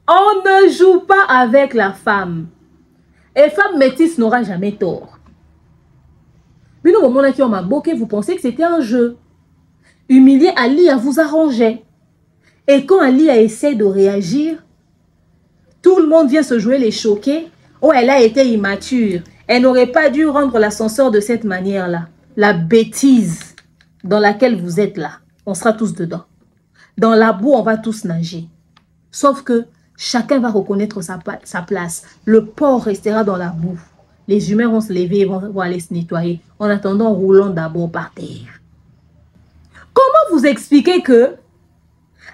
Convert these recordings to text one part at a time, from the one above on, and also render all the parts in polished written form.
On ne joue pas avec la femme. Et femme métisse n'aura jamais tort. Mais au moment où on m'a bloqué, vous pensez que c'était un jeu. Humilier Ali vous arrangeait. Et quand Ali a essayé de réagir, tout le monde vient se jouer les choqués. Oh, elle a été immature. Elle n'aurait pas dû rendre l'ascenseur de cette manière-là. La bêtise dans laquelle vous êtes là, on sera tous dedans. Dans la boue, on va tous nager. Sauf que chacun va reconnaître sa place. Le porc restera dans la boue. Les humains vont se lever et vont aller se nettoyer. En attendant, roulons d'abord par terre. Comment vous expliquez que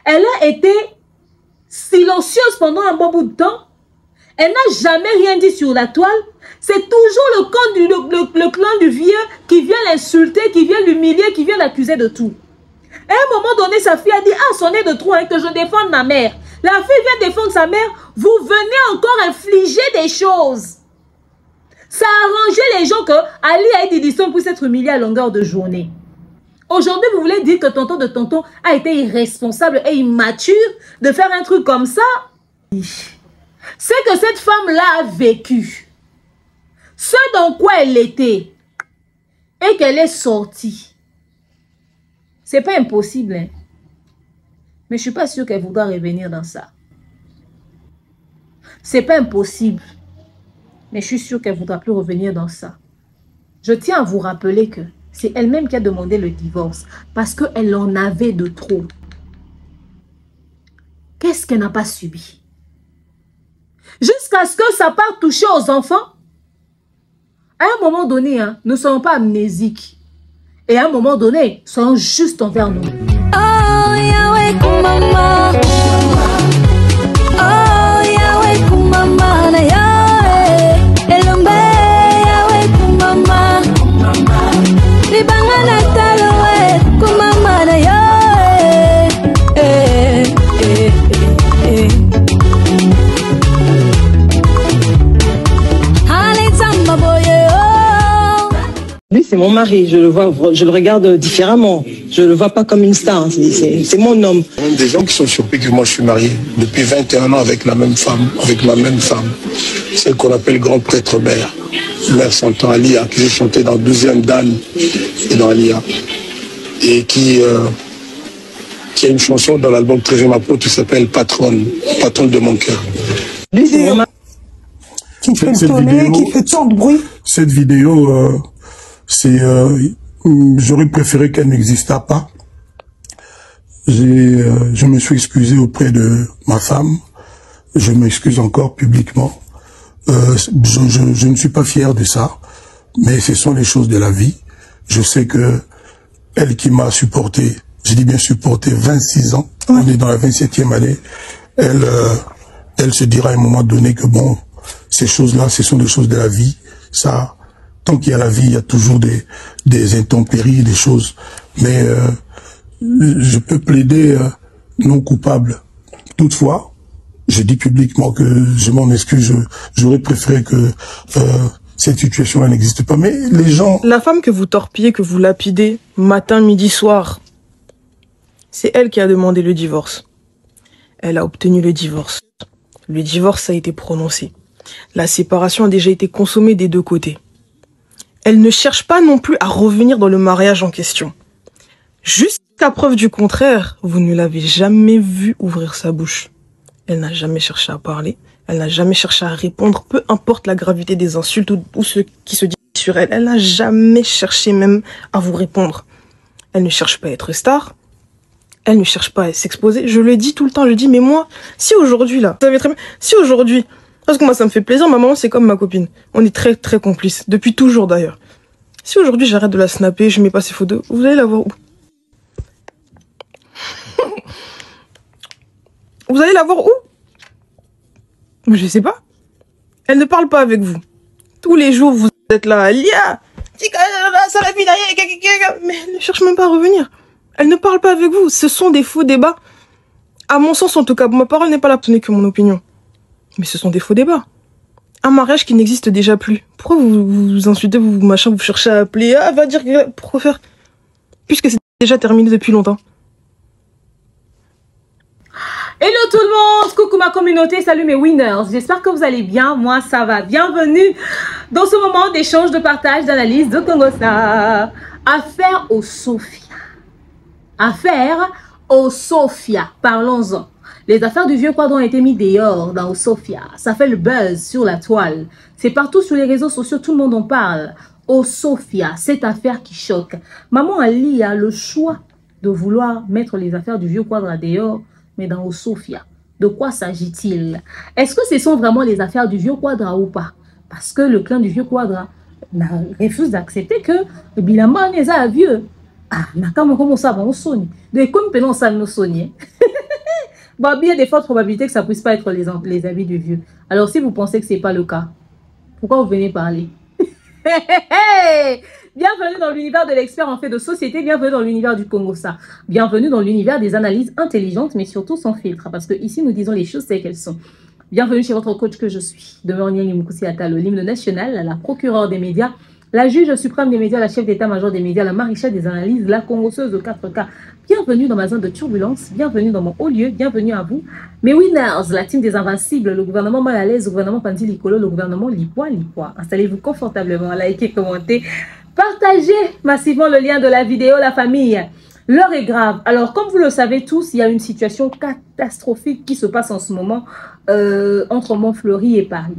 elle a été silencieuse pendant un bon bout de temps? Elle n'a jamais rien dit sur la toile. C'est toujours le clan du vieux qui vient l'insulter, qui vient l'humilier, qui vient l'accuser de tout. À un moment donné, sa fille a dit, ah, c'en est de trop, hein, que je défende ma mère. La fille vient défendre sa mère. Vous venez encore infliger des choses. Ça a arrangé les gens que Ali a été distant pour s'être humilié à longueur de journée. Aujourd'hui, vous voulez dire que tonton de tonton a été irresponsable et immature de faire un truc comme ça? C'est que cette femme-là a vécu ce dans quoi elle était et qu'elle est sortie. C'est pas impossible, hein? Mais je suis pas sûre qu'elle voudra revenir dans ça. C'est pas impossible. Mais je suis sûre qu'elle ne voudra plus revenir dans ça. Je tiens à vous rappeler que c'est elle-même qui a demandé le divorce parce qu'elle en avait de trop. Qu'est-ce qu'elle n'a pas subi? Jusqu'à ce que ça parte toucher aux enfants. À un moment donné, hein, nous ne sommes pas amnésiques. Et à un moment donné, soyons juste envers nous. Oh, Yahweh, Kumama. Oh, Yahweh, Kumama, na Yahweh. Elombe, Yahweh, Kumama. Libanga na taloe, Kumama, na Yahweh. Lui, c'est mon mari, je le regarde différemment. Je le vois pas comme une star, c'est mon homme. Il y a même des gens qui sont surpris que moi je suis marié depuis 21 ans avec la même femme, avec ma même femme. Celle qu'on appelle grand prêtre mère. Mère s'entend Alia, qui j'ai chanté dans 12e Dan et dans Alia. Et qui a une chanson dans l'album Trésor Mapo qui s'appelle Patronne, patronne de mon cœur. Lui, c'est mon mari. Qui fait tourner, qui fait tant de bruit. Cette vidéo, j'aurais préféré qu'elle n'existât pas. Je me suis excusé auprès de ma femme. Je m'excuse encore publiquement. Je ne suis pas fier de ça, mais ce sont les choses de la vie. Je sais que elle qui m'a supporté, je dis bien supporté, 26 ans, on est dans la 27e année, elle se dira à un moment donné que bon, ces choses-là, ce sont des choses de la vie. Ça, tant qu'il y a la vie, il y a toujours des intempéries, des choses. Mais je peux plaider non coupable. Toutefois, je dis publiquement que je m'en excuse. J'aurais préféré que cette situation n'existe pas. Mais les gens... La femme que vous torpillez, que vous lapidez, matin, midi, soir, c'est elle qui a demandé le divorce. Elle a obtenu le divorce. Le divorce a été prononcé. La séparation a déjà été consommée des deux côtés. Elle ne cherche pas non plus à revenir dans le mariage en question. Jusqu'à preuve du contraire, vous ne l'avez jamais vue ouvrir sa bouche. Elle n'a jamais cherché à parler, elle n'a jamais cherché à répondre, peu importe la gravité des insultes ou ce qui se dit sur elle. Elle n'a jamais cherché même à vous répondre. Elle ne cherche pas à être star, elle ne cherche pas à s'exposer. Je le dis tout le temps, je dis, mais moi, si aujourd'hui là, vous savez très bien, si aujourd'hui, parce que moi ça me fait plaisir, ma maman c'est comme ma copine. On est très très complices, depuis toujours d'ailleurs. Si aujourd'hui j'arrête de la snapper, je mets pas ses photos, vous allez la voir où? Vous allez la voir où? Je sais pas. Elle ne parle pas avec vous. Tous les jours vous êtes là, Lia, mais elle ne cherche même pas à revenir. Elle ne parle pas avec vous. Ce sont des faux débats. À mon sens en tout cas, ma parole n'est pas là, ce n'est que mon opinion. Mais ce sont des faux débats. Un mariage qui n'existe déjà plus. Pourquoi vous insultez, vous machin, vous cherchez à appeler, ah va dire, pourquoi faire? Puisque c'est déjà terminé depuis longtemps. Hello tout le monde, coucou ma communauté, salut mes winners, j'espère que vous allez bien, moi ça va. Bienvenue dans ce moment d'échange, de partage, d'analyse de Congossa. Affaire au Sophia. Affaire au Sophia, parlons-en. Les affaires du vieux quadrant ont été mises dehors dans au Sophia. Ça fait le buzz sur la toile. C'est partout sur les réseaux sociaux, tout le monde en parle. Au Sophia, cette affaire qui choque. Maman Ali a le choix de vouloir mettre les affaires du vieux quadrant dehors, mais dans Sophia. De quoi s'agit-il? Est-ce que ce sont vraiment les affaires du vieux quadra ou pas? Parce que le clan du vieux quadra refuse d'accepter que le bilan est à vieux. Ah, mais comment ça va, on sonne. De comme penon ça nous sonne. Bah, bien des fortes probabilités que ça puisse pas être les avis du vieux. Alors si vous pensez que c'est pas le cas, pourquoi vous venez parler? Bienvenue dans l'univers de l'expert en fait de société, bienvenue dans l'univers du Congossa, bienvenue dans l'univers des analyses intelligentes mais surtout sans filtre, parce que ici nous disons les choses telles qu'elles sont. Bienvenue chez votre coach que je suis, Demeure Nyang Moukoussi Atalo, l'hymne national, la procureure des médias, la juge suprême des médias, la chef d'état-major des médias, la maréchale des analyses, la congosseuse de 4K. Bienvenue dans ma zone de turbulence, bienvenue dans mon haut lieu, bienvenue à vous. Mes winners, la team des invincibles, le gouvernement mal à l'aise, le gouvernement Pandi Likolo, le gouvernement Lipois. Installez-vous confortablement, likez, commentez, partagez massivement le lien de la vidéo, la famille. L'heure est grave. Alors, comme vous le savez tous, il y a une situation catastrophique qui se passe en ce moment entre Montfleury et Paris.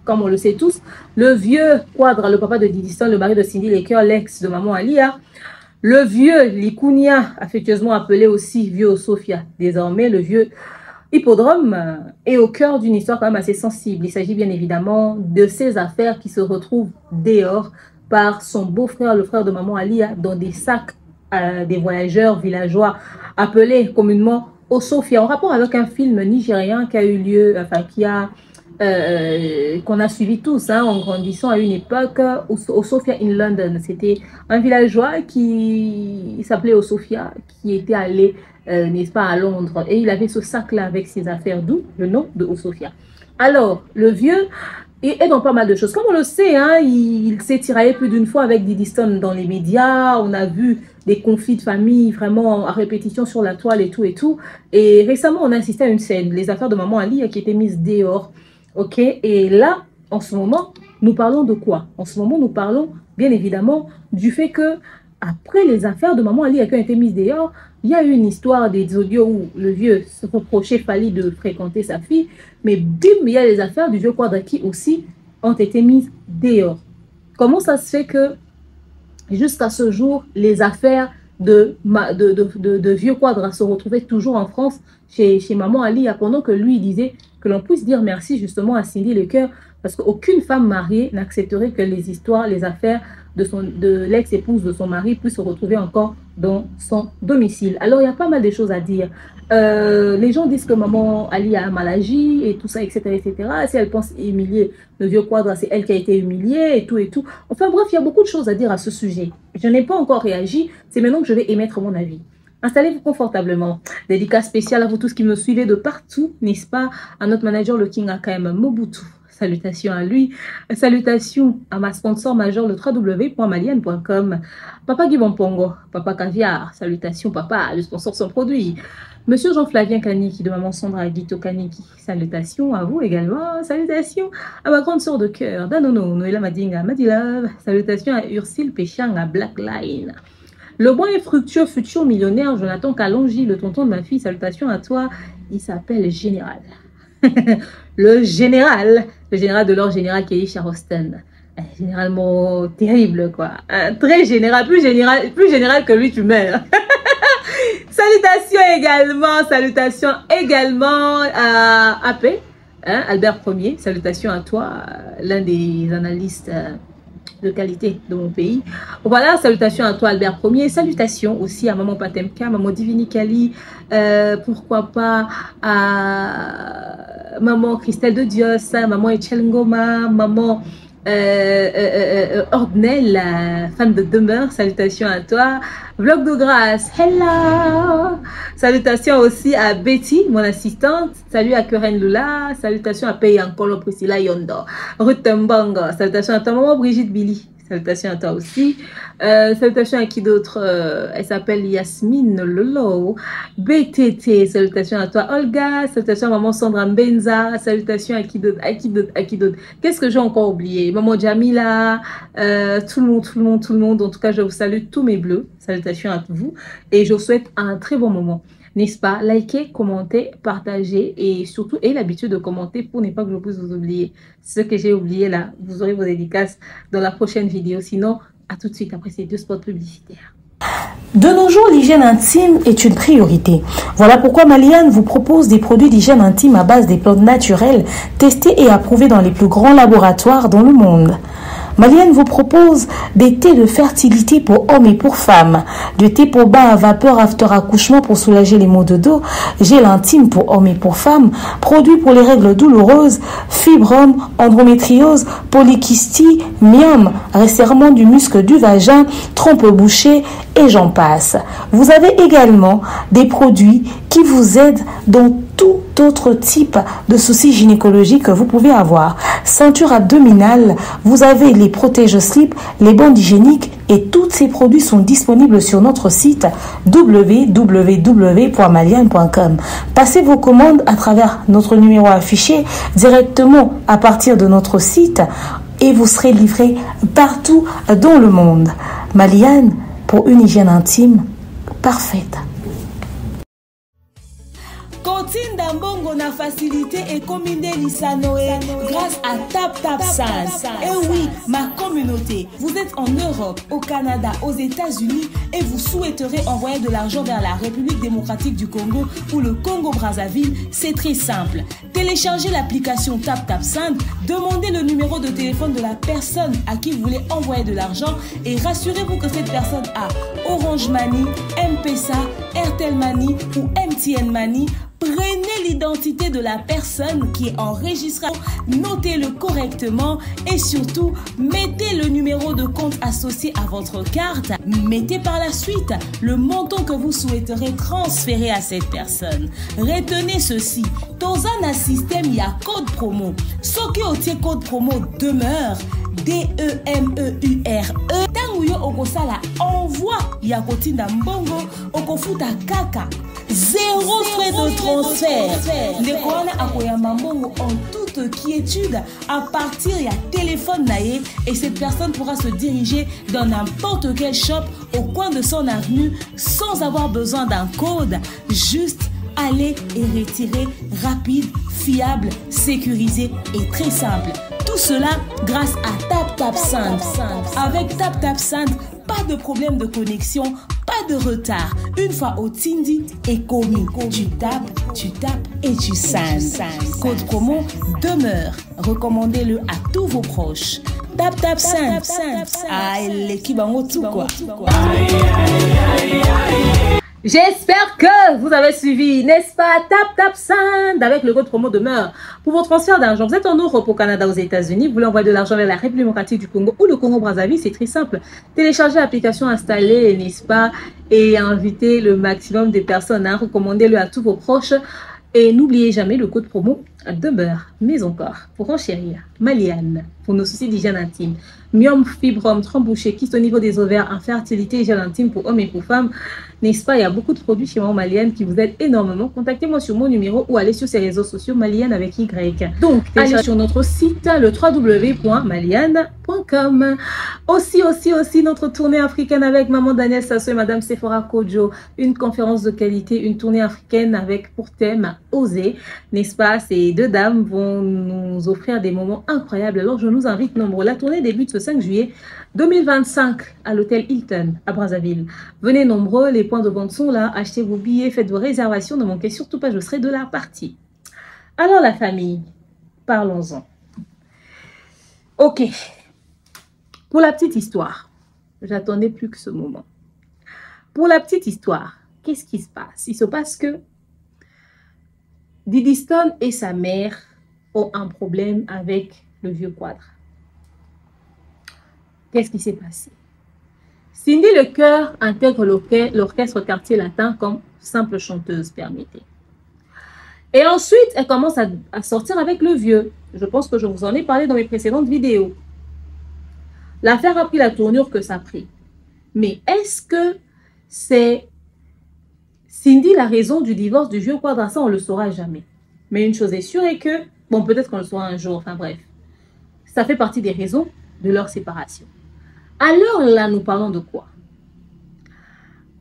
Comme on le sait tous, le vieux Quadra, le papa de Didistan, le mari de Cindy Lecoeur, l'ex de maman Alia, le vieux Likounia, affectueusement appelé aussi vieux Sophia, désormais le vieux Hippodrome, est au cœur d'une histoire quand même assez sensible. Il s'agit bien évidemment de ces affaires qui se retrouvent dehors par son beau-frère, le frère de maman Alia, dans des sacs des voyageurs villageois appelés communément au Sophia, en rapport avec un film nigérien qui a eu lieu, enfin qu'on a suivi tous en grandissant à une époque au Sophia in London. C'était un villageois qui s'appelait au Sophia, qui était allé, n'est-ce pas, à Londres, et il avait ce sac-là avec ses affaires, d'où le nom de au Sophia. Alors, le vieux est dans pas mal de choses. Comme on le sait, il s'est tiraillé plus d'une fois avec Didistan dans les médias. On a vu des conflits de famille vraiment à répétition sur la toile et tout et tout. Et récemment, on a assisté à une scène, les affaires de maman Ali qui étaient mises dehors. Ok, et là, en ce moment, nous parlons de quoi? En ce moment, nous parlons bien évidemment du fait que après les affaires de maman Ali qui ont été mises dehors, il y a eu une histoire des audios où le vieux se reprochait Fali de fréquenter sa fille, mais bim, il y a les affaires du vieux Quadra qui aussi ont été mises dehors. Comment ça se fait que jusqu'à ce jour, les affaires de vieux Quadra se retrouvaient toujours en France chez maman Ali, pendant que lui disait que l'on puisse dire merci justement à Cindy Lecoeur, parce qu'aucune femme mariée n'accepterait que les histoires, les affaires de l'ex-épouse de son mari puissent se retrouver encore dans son domicile. Alors, il y a pas mal de choses à dire. Les gens disent que maman Ali a mal agi et tout ça, etc., etc. Si elle pense humilier le vieux Quadra, c'est elle qui a été humiliée et tout et tout. Enfin bref, il y a beaucoup de choses à dire à ce sujet. Je n'ai pas encore réagi, c'est maintenant que je vais émettre mon avis. Installez-vous confortablement. Dédicace spéciale à vous tous qui me suivez de partout, n'est-ce pas? À notre manager, le King AKM Mobutu. Salutations à lui. Salutations à ma sponsor major, le www.malienne.com. Papa Guy Bonpongo, Papa Caviar. Salutations, papa, le sponsor son produit. Monsieur Jean-Flavien Kaniki de maman Sandra Guito Kaniki. Salutations à vous également. Salutations à ma grande sœur de cœur, Danono, Noëlla Madinga, Madilove. Salutations à Ursule Péchang, à Blackline. Le bon et fructueux futur millionnaire, Jonathan Kalonji, le tonton de ma fille, salutations à toi. Il s'appelle Général. le général de leur général Kelly Charleston. Généralement terrible, quoi. Très général, plus général que lui, tu meurs. Salutations également à AP, Albert Ier. Salutations à toi, l'un des analystes de qualité de mon pays. Voilà, salutations à toi Albert Ier, salutations aussi à maman Patemka, maman Divini Kali, pourquoi pas à maman Christelle de Dios, maman Echel Ngoma, maman Ordnel, fan de demeure, salutations à toi. Vlog de grâce, hello. Salutations aussi à Betty, mon assistante. Salut à Keren Lula. Salutations à Payankolo Priscilla Yondo. Ruth Mbongo. Salutations à ta maman Brigitte Billy. Salutations à toi aussi. Salutations à qui d'autre? Elle s'appelle Yasmine Lolo. BTT, salutations à toi Olga. Salutations à maman Sandra Mbenza. Salutations à qui d'autre? Qu'est-ce que j'ai encore oublié? Maman Jamila. Tout le monde. En tout cas, je vous salue tous mes bleus. Salutations à vous. Et je vous souhaite un très bon moment. N'est-ce pas? Likez, commentez, partagez et surtout ayez l'habitude de commenter pour ne pas que je puisse vous oublier. Ce que j'ai oublié là, vous aurez vos dédicaces dans la prochaine vidéo. Sinon, à tout de suite après ces 2 spots publicitaires. De nos jours, l'hygiène intime est une priorité. Voilà pourquoi Maliane vous propose des produits d'hygiène intime à base des plantes naturelles testés et approuvés dans les plus grands laboratoires dans le monde. Maliane vous propose des thés de fertilité pour hommes et pour femmes, du thé pour bain à vapeur after accouchement pour soulager les maux de dos, gel intime pour hommes et pour femmes, produits pour les règles douloureuses, fibrome, endométriose, polykystie, myome, resserrement du muscle du vagin, trompe bouchée et j'en passe. Vous avez également des produits qui vous aident dans tout autre type de soucis gynécologiques que vous pouvez avoir. Ceinture abdominale, vous avez les protège-slip, les bandes hygiéniques et tous ces produits sont disponibles sur notre site www.maliane.com. Passez vos commandes à travers notre numéro affiché directement à partir de notre site et vous serez livré partout dans le monde. Maliane, pour une hygiène intime parfaite. Continue d'ambongo na facilité et commune Lissanoé grâce à TapTapSend. Et oui, ma communauté, vous êtes en Europe, au Canada, aux États-Unis et vous souhaiterez envoyer de l'argent vers la République démocratique du Congo ou le Congo-Brazzaville, c'est très simple. Téléchargez l'application TapTapSend, demandez le numéro de téléphone de la personne à qui vous voulez envoyer de l'argent et rassurez-vous que cette personne a Orange Money, M-Pesa, Airtel Money ou MTN Money. Prenez l'identité de la personne qui est enregistrée, notez-le correctement et surtout, mettez le numéro de compte associé à votre carte. Mettez par la suite le montant que vous souhaiterez transférer à cette personne. Retenez ceci, dans un système, il y a code promo. Ce qui est code promo demeure, DEMEURE. Tanguyo okosala envoie Yakotinda Mbongo okofuta kaka. 0 frais de transfert. Ndekona akoyamba Mbongo en toute quiétude à partir il y a téléphone naé et cette personne pourra se diriger dans n'importe quel shop au coin de son avenue sans avoir besoin d'un code. Juste aller et retirer rapide, fiable, sécurisé et très simple. Tout cela grâce à TapTapSend. Avec TapTapSend, pas de problème de connexion, pas de retard. Une fois au Tindi et commis, tu tapes et tu sends. Code promo demeure. Recommandez-le à tous vos proches. TapTapSend. Ah, l'équipe en tout quoi. J'espère que vous avez suivi, n'est-ce pas, TapTapSend avec le code promo demeure. Pour vos transferts d'argent, vous êtes en Europe, au Canada, aux États-Unis, vous voulez envoyer de l'argent vers la République démocratique du Congo ou le Congo-Brazzaville, c'est très simple. Téléchargez l'application, installez, n'est-ce pas, et invitez le maximum de personnes, hein, recommandez-le à tous vos proches. Et n'oubliez jamais le code promo demeure. Mais encore, pour enchérir, Maliane, pour nos soucis d'hygiène intime, myome, fibrome, trompe bouchée, kyste au niveau des ovaires, infertilité, hygiène intime pour hommes et pour femmes, n'est-ce pas? Il y a beaucoup de produits chez moi Maliane qui vous aident énormément. Contactez-moi sur mon numéro ou allez sur ces réseaux sociaux Maliane avec Y. Donc, allez sur notre site, le www.maliane.com. Aussi, notre tournée africaine avec Maman Daniel Sasso et Madame Sephora Kojo. Une conférence de qualité, une tournée africaine avec pour thème Oser. N'est-ce pas? Ces deux dames vont nous offrir des moments incroyables. Alors, je nous invite nombreux. La tournée débute ce 5 juillet 2025 à l'hôtel Hilton à Brazzaville. Venez nombreux, les points de vente sont là. Achetez vos billets, faites vos réservations. Ne manquez surtout pas, je serai de la partie. Alors, la famille, parlons-en. Ok. Pour la petite histoire, j'attendais plus que ce moment. Pour la petite histoire, qu'est-ce qui se passe? Il se passe que Diddy Stone et sa mère ont un problème avec le vieux Quadra. Qu'est-ce qui s'est passé? Cindy Lecœur intègre l'orchestre Quartier Latin comme simple chanteuse, permettez. Et ensuite, elle commence à sortir avec le vieux. Je pense que je vous en ai parlé dans mes précédentes vidéos. l'affaire a pris la tournure que ça a pris. Mais est-ce que c'est Cindy la raison du divorce du vieux Quadra? Ça, on ne le saura jamais. Mais une chose est sûre est que, bon, peut-être qu'on le saura un jour, enfin bref, ça fait partie des raisons de leur séparation. Alors là, nous parlons de quoi?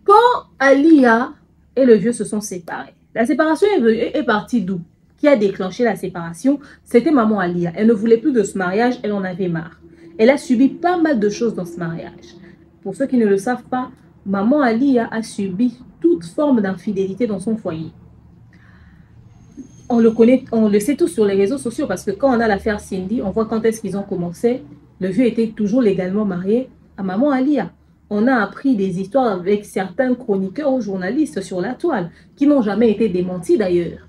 Quand Alia et le vieux se sont séparés, la séparation est partie d'où? Qui a déclenché la séparation? C'était maman Alia. Elle ne voulait plus de ce mariage, elle en avait marre. Elle a subi pas mal de choses dans ce mariage. Pour ceux qui ne le savent pas, maman Alia a subi toute forme d'infidélité dans son foyer. On le connaît, on le sait tous sur les réseaux sociaux parce que quand on a l'affaire Cindy, on voit quand est-ce qu'ils ont commencé. Le vieux était toujours légalement marié à maman Alia. On a appris des histoires avec certains chroniqueurs ou journalistes sur la toile qui n'ont jamais été démentis d'ailleurs.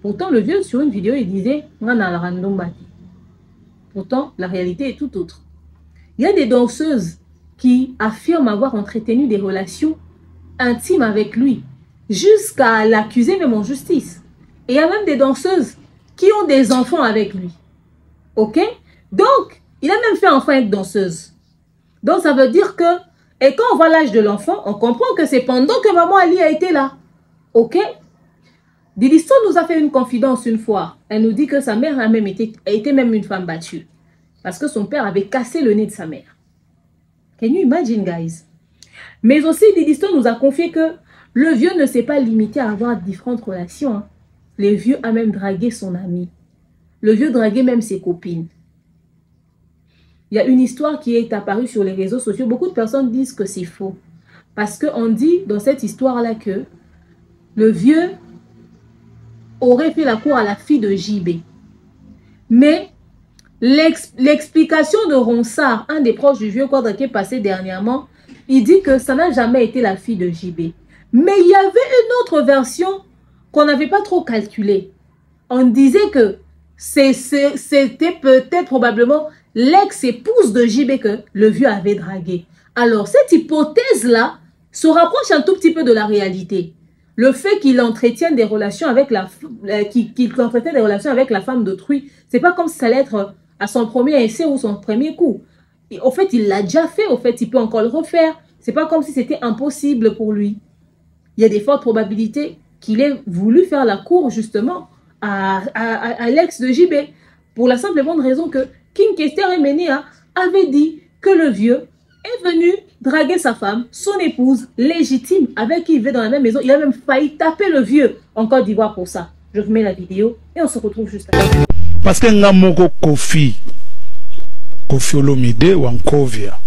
Pourtant, le vieux, sur une vidéo, il disait « Pourtant, la réalité est tout autre. Il y a des danseuses qui affirment avoir entretenu des relations intimes avec lui, jusqu'à l'accuser même en justice. Et il y a même des danseuses qui ont des enfants avec lui. Ok? Donc, il a même fait enfant avec danseuse. Donc, ça veut dire que, et quand on voit l'âge de l'enfant, on comprend que c'est pendant que maman Ali a été là. Ok? Didi Stone nous a fait une confidence une fois. Elle nous dit que sa mère a été même une femme battue. Parce que son père avait cassé le nez de sa mère. Can you imagine, guys? Mais aussi, Didi Stone nous a confié que le vieux ne s'est pas limité à avoir différentes relations. Le vieux a même dragué son ami. Le vieux draguait même ses copines. Il y a une histoire qui est apparue sur les réseaux sociaux. Beaucoup de personnes disent que c'est faux. Parce qu'on dit dans cette histoire-là que le vieux aurait fait la cour à la fille de JB. Mais l'explication de Ronsard, un des proches du vieux Quadra qui est passé dernièrement, il dit que ça n'a jamais été la fille de JB. Mais il y avait une autre version qu'on n'avait pas trop calculée. On disait que c'était peut-être probablement l'ex-épouse de JB que le vieux avait dragué. Alors cette hypothèse-là se rapproche un tout petit peu de la réalité. Le fait qu'il entretienne des relations avec la femme d'autrui, c'est pas comme si ça allait être à son premier essai ou son premier coup. Et au fait, il l'a déjà fait. Au fait, il peut encore le refaire. C'est pas comme si c'était impossible pour lui. Il y a des fortes probabilités qu'il ait voulu faire la cour justement à l'ex de JB. Pour la simple et bonne raison que King Kester Emenea avait dit que le vieux est venu draguer sa femme, son épouse légitime, avec qui il vivait dans la même maison. Il a même failli taper le vieux en Côte d'Ivoire pour ça. Je vous mets la vidéo et on se retrouve juste après. Parce que nga moko Kofi Olomide ou Ankovia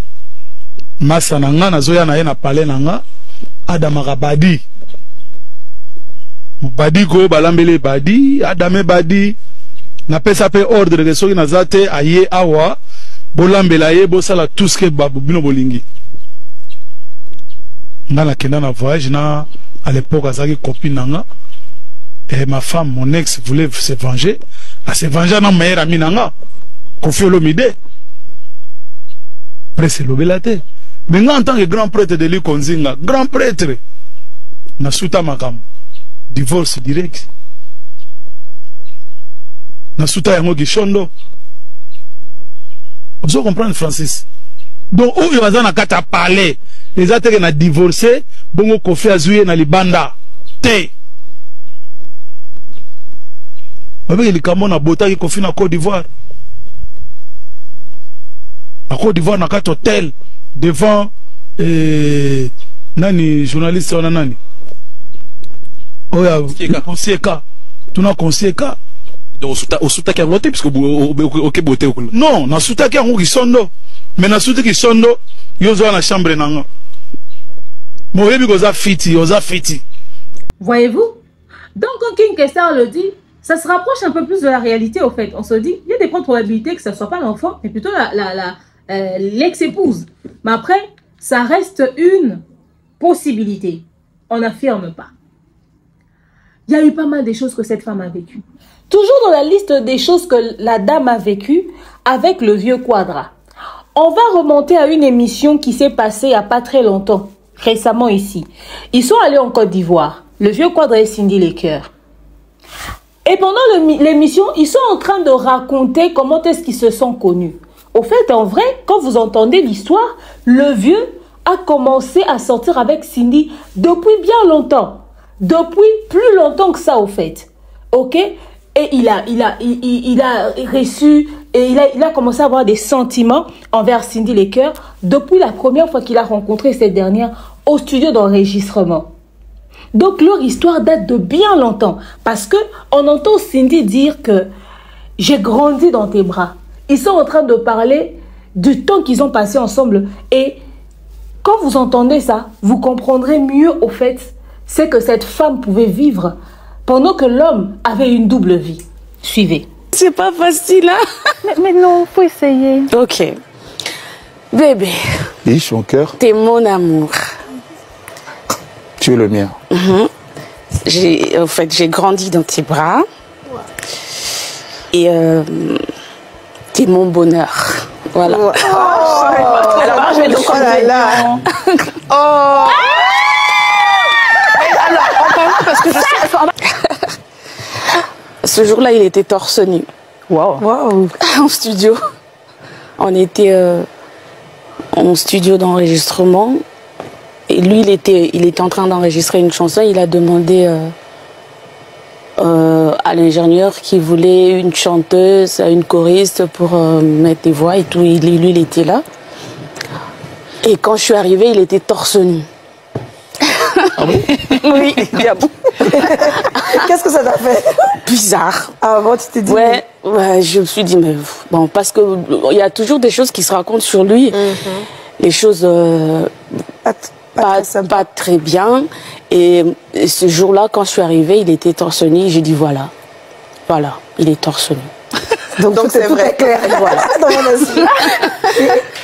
masa na nga nazoya na ye na pale na nga Adama Badi Badi ko balambele Badi Adame Badi na pesa pe ordre que soki nazate aye awa bolambela ye bosala tout ce que babu bino bolingi nga na kenda na voyage na à l'époque azaki copine nanga et ma femme mon ex voulait se venger. À se venger dans meilleur ami nanga Kofi Olomide presque l'obelate. Mais en tant que grand prêtre de l'Ikonzinga, grand prêtre na suta makam divorce direct na suta yango gishondo. Vous comprenez Francis? Donc où il va na kata parler les attaques na divorcé bongo Kofi azuye na libanda te. Avec les Cameroun à Bota qui confie na Côte d'Ivoire. La Côte d'Ivoire n'a qu'un hôtel devant nani journaliste on a nani. Oh ya Konseka. Tu n'as Konseka. Donc au souta qui a voté parce que ok beauté ou non, na souta qui a un sondo. Mais na souta qui sondo, yozo na chambre nanga. Moi bi goza fiti, oza fiti. Voyez-vous? Donc quand King Kester le dit, ça se rapproche un peu plus de la réalité au fait. On se dit, il y a des grandes probabilités que ce ne soit pas l'enfant, mais plutôt l'ex-épouse. Mais après, ça reste une possibilité. On n'affirme pas. Il y a eu pas mal de choses que cette femme a vécues. Toujours dans la liste des choses que la dame a vécues avec le vieux Quadra. On va remonter à une émission qui s'est passée il n'y a pas très longtemps, récemment ici. Ils sont allés en Côte d'Ivoire. Le vieux Quadra et Cindy Lecoeur. Et pendant l'émission, ils sont en train de raconter comment est-ce qu'ils se sont connus. Au fait, en vrai, quand vous entendez l'histoire, le vieux a commencé à sortir avec Cindy depuis bien longtemps. Depuis plus longtemps que ça, au fait. Ok? Et il a reçu, et il a commencé à avoir des sentiments envers Cindy Lecker depuis la première fois qu'il a rencontré cette dernière au studio d'enregistrement. Donc leur histoire date de bien longtemps. Parce que on entend Cindy dire que j'ai grandi dans tes bras. Ils sont en train de parler du temps qu'ils ont passé ensemble. Et quand vous entendez ça, vous comprendrez mieux au fait c'est que cette femme pouvait vivre pendant que l'homme avait une double vie. Suivez. C'est pas facile, hein? Mais non, faut essayer. Ok. Bébé. Oui, mon cœur. T'es mon amour. Tu es le mien. En fait, j'ai grandi dans tes bras. Et t'es mon bonheur. Voilà. Oh, alors moi, je vais donc là. Oh. Alors, en parlant parce que je sais. Ce jour-là, il était torse nu. Wow. En studio. On était en studio d'enregistrement. Et lui, il était en train d'enregistrer une chanson. Il a demandé à l'ingénieur qui voulait une chanteuse, une choriste pour mettre des voix et tout. Lui, il était là. Et quand je suis arrivée, il était torse nu. Ah bon? Oui, bien bon. Qu'est-ce que ça t'a fait? Bizarre. Ah bon, tu t'es dit? Ouais, je me suis dit, mais bon, parce que il y a toujours des choses qui se racontent sur lui. Les choses pas très bien. Et ce jour-là, quand je suis arrivée, il était torse nu. J'ai dit, voilà, il est torse nu. Donc c'est vrai. Clair. Voilà.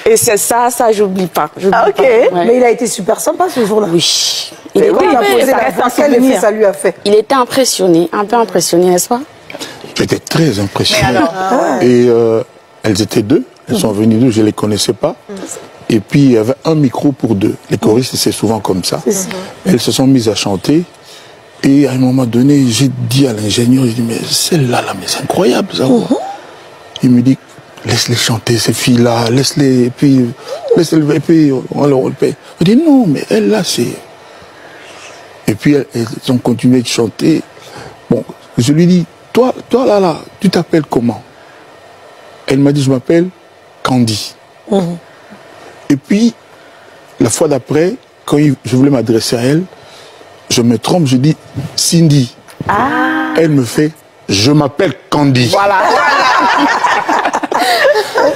Et c'est ça, j'oublie pas. Ah, ok. Ouais. Mais il a été super sympa ce jour-là. Oui. Il a posé la question, quel effet ça lui a fait? Il était impressionné, un peu impressionné, n'est-ce pas? J'étais très impressionné. Et elles étaient deux, elles sont venues deux, je ne les connaissais pas. Et puis il y avait un micro pour deux. Les choristes, c'est souvent comme ça. Elles se sont mises à chanter. Et à un moment donné, j'ai dit à l'ingénieur, je dis, mais celle-là, mais c'est incroyable ça. Il me dit, laisse-les chanter, ces filles-là, laisse-les, et puis on leur paye. Je dis, non, mais elle là, c'est... Et puis elles ont continué de chanter. Bon, je lui dis, toi là, tu t'appelles comment? Elle m'a dit, je m'appelle Candy. Et puis, la fois d'après, quand je voulais m'adresser à elle, je me trompe, je dis Cindy. Elle me fait, je m'appelle Candy. Voilà.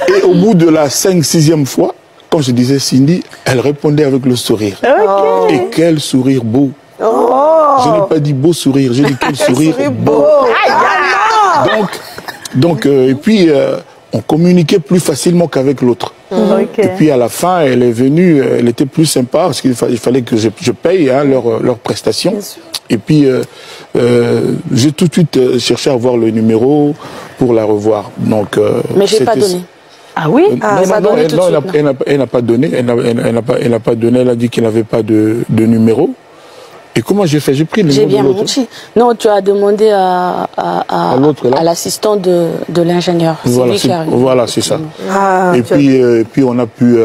Et au bout de la 5e, 6e fois, quand je disais Cindy, elle répondait avec le sourire. Okay. Et quel sourire beau. Je n'ai pas dit beau sourire, j'ai dit quel sourire beau. Donc, et puis, on communiquait plus facilement qu'avec l'autre. Et puis à la fin, elle est venue, elle était plus sympa parce qu'il fallait que je paye leurs prestations. Et puis j'ai tout de suite cherché à avoir le numéro pour la revoir. Donc, mais j'ai pas donné. Ah oui? Elle n'a pas donné. Elle n'a pas donné. Elle a dit qu'il n'avait pas de numéro. Et comment j'ai fait? J'ai pris le numéro de l'autre. J'ai bien menti. Non, tu as demandé à l'assistant de l'ingénieur. Voilà, c'est ça. Et puis on a pu,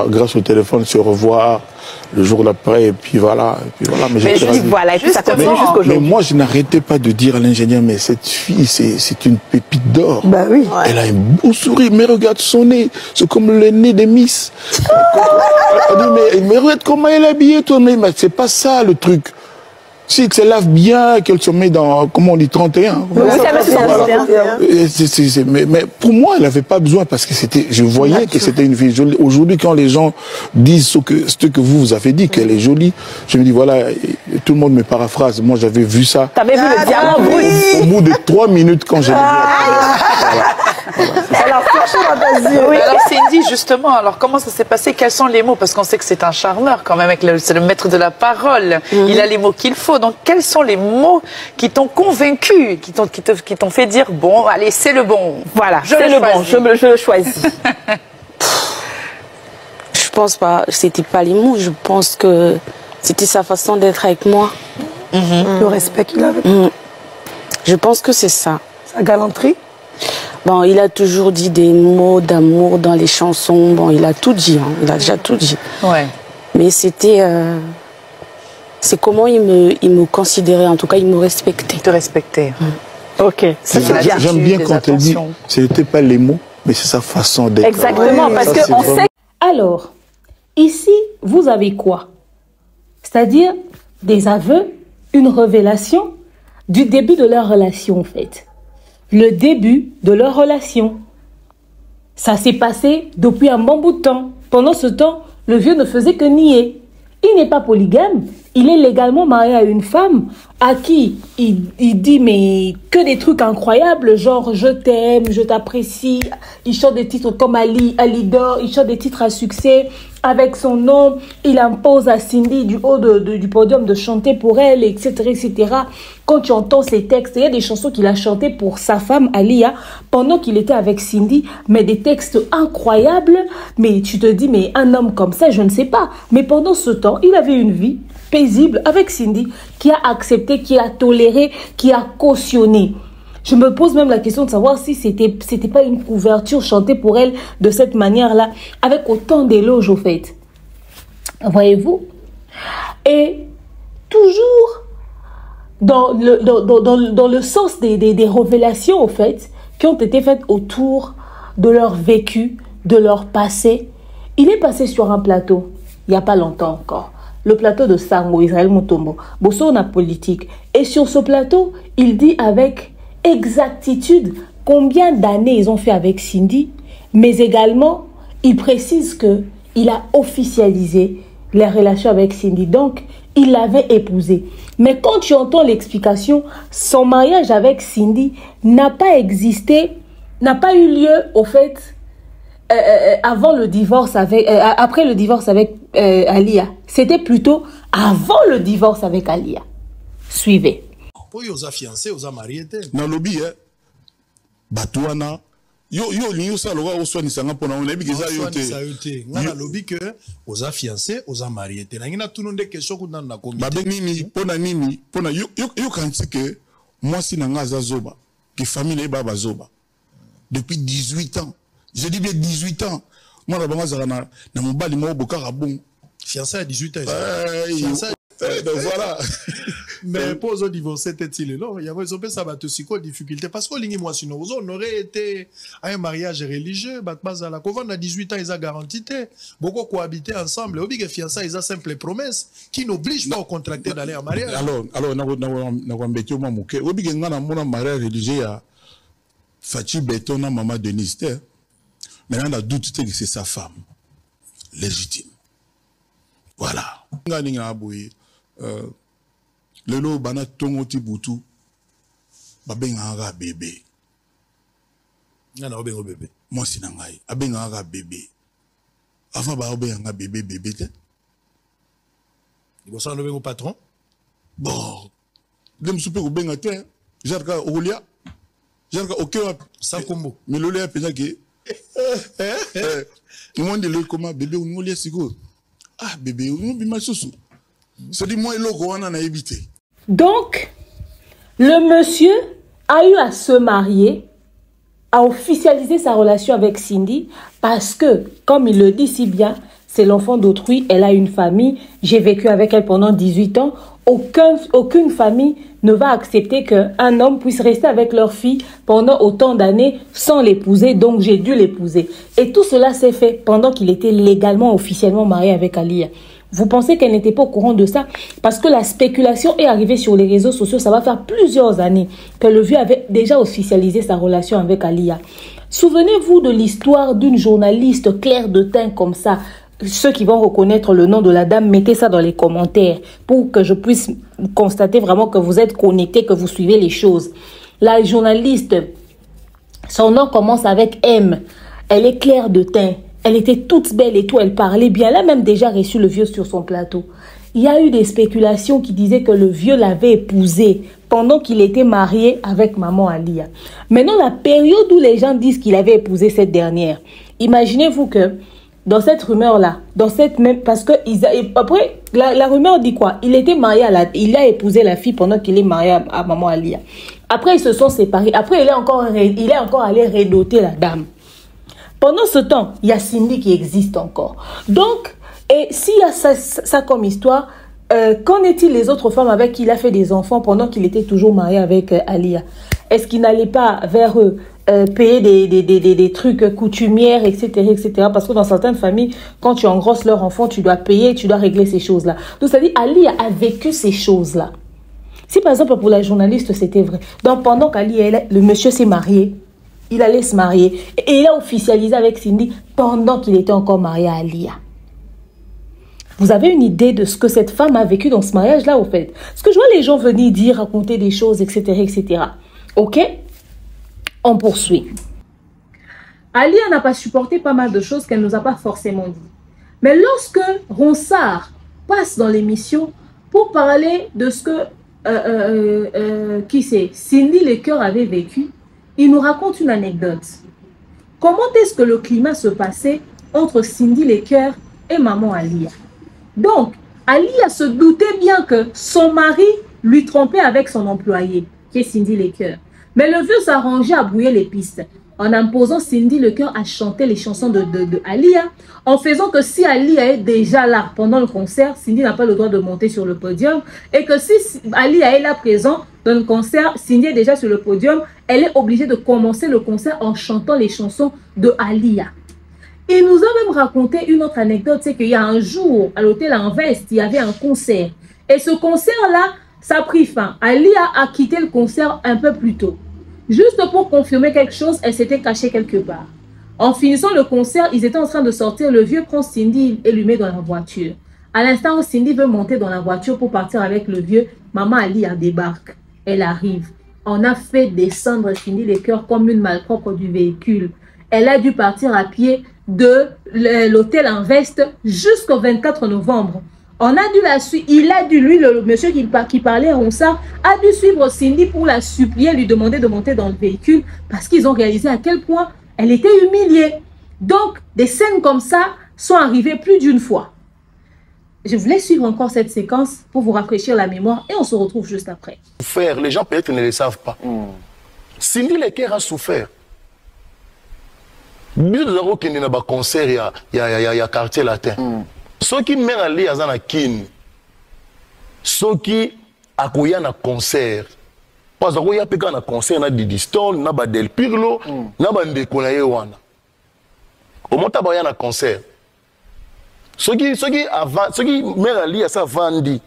grâce au téléphone, se revoir le jour d'après. Et puis voilà. Mais je dis voilà, et puis ça continue jusqu'aujourd'hui. Mais moi, je n'arrêtais pas de dire à l'ingénieur, mais cette fille, c'est une pépite d'or. Bah oui. Elle a un beau sourire, mais regarde son nez. C'est comme le nez des Miss. Mais regarde comment elle est habillée, ton nez. Mais c'est pas ça le truc. Si elle lave bien, qu'elle se met dans, comment on dit, 31. Oui, mais pour moi, elle n'avait pas besoin parce que je voyais que c'était une fille jolie. Aujourd'hui, quand les gens disent ce que vous avez dit, qu'elle est jolie, je me dis, voilà, tout le monde me paraphrase. Moi, j'avais vu ça. T'avais vu le diamant brut? Au bout de 3 minutes, quand j'ai vu. Alors, alors Cindy, justement, alors comment ça s'est passé? Quels sont les mots? Parce qu'on sait que c'est un charmeur quand même, c'est le maître de la parole. Il a les mots qu'il faut. Donc quels sont les mots qui t'ont convaincu, qui t'ont fait dire bon, allez, c'est le bon. Voilà, c'est le bon, je le choisis. Je pense pas, c'était pas les mots, je pense que c'était sa façon d'être avec moi. Le respect qu'il avait. Je pense que c'est ça. Sa galanterie? Bon, il a toujours dit des mots d'amour dans les chansons. Bon, il a tout dit, hein. Il a déjà tout dit. Ouais. Mais c'était... c'est comment il me considérait, en tout cas, il me respectait. Te respectait. Ok, ça c'est bien. J'aime bien quand elle dit, ce n'était pas les mots, mais c'est sa façon d'être. Exactement, parce qu'on sait... Alors, ici, vous avez quoi? C'est-à-dire des aveux, une révélation du début de leur relation, en fait. Le début de leur relation. Ça s'est passé depuis un bon bout de temps. Pendant ce temps, le vieux ne faisait que nier. Il n'est pas polygame. Il est légalement marié à une femme à qui il dit mais que des trucs incroyables, genre je t'aime, je t'apprécie. Il chante des titres comme Alidor, il chante des titres à succès. Avec son nom, il impose à Cindy du haut du podium de chanter pour elle, etc., etc. Quand tu entends ces textes, il y a des chansons qu'il a chantées pour sa femme Alia pendant qu'il était avec Cindy, mais des textes incroyables. Mais tu te dis, mais un homme comme ça, je ne sais pas. Mais pendant ce temps, il avait une vie paisible avec Cindy, qui a accepté, qui a toléré, qui a cautionné. Je me pose même la question de savoir si c'était pas une couverture chantée pour elle de cette manière-là, avec autant d'éloges au fait. Voyez-vous? Et toujours dans le sens des révélations au fait, qui ont été faites autour de leur vécu, de leur passé. Il est passé sur un plateau, il n'y a pas longtemps encore. Le plateau de Sango, Israël Mutombo, Bosso na politique. Et sur ce plateau, il dit avec exactitude combien d'années ils ont fait avec Cindy, mais également, il précise qu'il a officialisé les relations avec Cindy. Donc, il l'avait épousée. Mais quand tu entends l'explication, son mariage avec Cindy n'a pas existé, n'a pas eu lieu, au fait, avant le divorce après le divorce avec Alia. C'était plutôt avant le divorce avec Alia. Suivez. Pour yo za fiancé, yo za marié te. Na lobby Batouana yo ça loga oswani sanga pona on ebi keza yo te. Na lobby que yo za fiancé, yo za marié te. Na ngina tunu nde question kuna na comité. Ba nini pona yo kanti que moi si nanga za zoba que famille e baba zoba depuis 18 ans. Je dis bien 18 ans. Moi la banga za na mobali mo bokara bon. Fiancé à 18 ans. Voilà. Mais pour eux divorcer, il non, il y avait ça va te psycho difficulté parce que moi sinon on aurait été à un mariage religieux, à la couvent à 18 ans ils ont garanti beaucoup cohabiter ensemble. Obi que fiançailles ils ont simple promesse qui n'oblige pas au contracté d'aller en mariage. Alors na mbetio ma muke. Obi que ngana mona mariage religieux ya Fachi Beton na maman Denise. Maintenant on a doute que c'est sa femme légitime. Voilà. Ngani ngaboui lelo bana tongo ti butu babenga nga bébé. Ngana obengo bébé. Moi si na ngai abenga nga bébé. Avant ba obenga nga bébé te. Il bossa no bengo patron. Bon. Dem souper ko benga te. Jarka olia. Jarka okewa sans combo. Mais lolo ya pena ke. Monde le comment bébé on olia siko. Ah bébé on bima soso. C'est dit moi et logo on a évité. Donc, le monsieur a eu à se marier, à officialiser sa relation avec Cindy, parce que, comme il le dit si bien, c'est l'enfant d'autrui, elle a une famille, j'ai vécu avec elle pendant 18 ans, aucune famille ne va accepter qu'un homme puisse rester avec leur fille pendant autant d'années sans l'épouser, donc j'ai dû l'épouser. Et tout cela s'est fait pendant qu'il était légalement, officiellement marié avec Alia. Vous pensez qu'elle n'était pas au courant de ça? Parce que la spéculation est arrivée sur les réseaux sociaux. Ça va faire plusieurs années que le vieux avait déjà officialisé sa relation avec Alia. Souvenez-vous de l'histoire d'une journaliste claire de teint comme ça. Ceux qui vont reconnaître le nom de la dame, mettez ça dans les commentaires pour que je puisse constater vraiment que vous êtes connectés, que vous suivez les choses. La journaliste, son nom commence avec M. Elle est claire de teint. Elle était toute belle et tout, elle parlait bien. Elle a même déjà reçu le vieux sur son plateau. Il y a eu des spéculations qui disaient que le vieux l'avait épousée pendant qu'il était marié avec maman Alia. Maintenant, la période où les gens disent qu'il avait épousé cette dernière, imaginez-vous que dans cette rumeur-là, dans cette même... Parce que après, la rumeur dit quoi? Il était marié il a épousé la fille pendant qu'il est marié à maman Alia. Après, ils se sont séparés. Après, il est encore allé redoter la dame. Pendant ce temps, il y a Cindy qui existe encore. Donc, et s'il y a ça comme histoire, qu'en est-il les autres femmes avec qui il a fait des enfants pendant qu'il était toujours marié avec Alia? Est-ce qu'il n'allait pas vers eux payer des trucs coutumières, etc., etc. Parce que dans certaines familles, quand tu engrosses leur enfant, tu dois payer, tu dois régler ces choses-là. Donc, ça dit, Alia a vécu ces choses-là. Si par exemple pour la journaliste c'était vrai, donc pendant qu'Ali, le monsieur s'est marié, il allait se marier et il a officialisé avec Cindy pendant qu'il était encore marié à Alia. Vous avez une idée de ce que cette femme a vécu dans ce mariage-là au fait? Parce que je vois les gens venir dire, raconter des choses, etc., etc. Ok? On poursuit. Alia n'a pas supporté pas mal de choses qu'elle ne nous a pas forcément dit. Mais lorsque Ronsard passe dans l'émission pour parler de ce que qui c'est, Cindy Lecoeur avait vécu, il nous raconte une anecdote. Comment est-ce que le climat se passait entre Cindy Lecoeur et maman Alia? Donc, Alia se doutait bien que son mari lui trompait avec son employé, qui est Cindy Lecoeur. Mais le vieux s'arrangeait à brouiller les pistes, en imposant Cindy Lecoeur à chanter les chansons de Alia, en faisant que si Alia est déjà là pendant le concert, Cindy n'a pas le droit de monter sur le podium, et que si Alia est là présent dans le concert, Cindy est déjà sur le podium, elle est obligée de commencer le concert en chantant les chansons de Alia. Il nous a même raconté une autre anecdote, c'est qu'il y a un jour, à l'hôtel Invest, il y avait un concert, et ce concert-là, ça a pris fin. Alia a quitté le concert un peu plus tôt. Juste pour confirmer quelque chose, elle s'était cachée quelque part. En finissant le concert, ils étaient en train de sortir. Le vieux prend Cindy et lui met dans la voiture. À l'instant où Cindy veut monter dans la voiture pour partir avec le vieux, maman Alia débarque. Elle arrive. On a fait descendre Cindy Lecoeur comme une malpropre du véhicule. Elle a dû partir à pied de l'hôtel Invest jusqu'au 24 novembre. On a dû la suivre, il a dû, lui, le monsieur qui parlait à Ronsard, a dû suivre Cindy pour la supplier, lui demander de monter dans le véhicule parce qu'ils ont réalisé à quel point elle était humiliée. Donc, des scènes comme ça sont arrivées plus d'une fois. Je voulais suivre encore cette séquence pour vous rafraîchir la mémoire et on se retrouve juste après. Souffert, les gens peut-être ne le savent pas. Cindy Lecoeur a souffert. Nous avons un concert, il y a quartier latin. Ceux qui mèrent à l'île à Kin, ceux qui accueillent un concert, parce qu'il y a un concert, il y a Didi Stone, il y a Del Pirlo, il y a Ndekonaye Wana. Au moment où il y a un concert, ceux qui mèrent à l'île à ça vendent,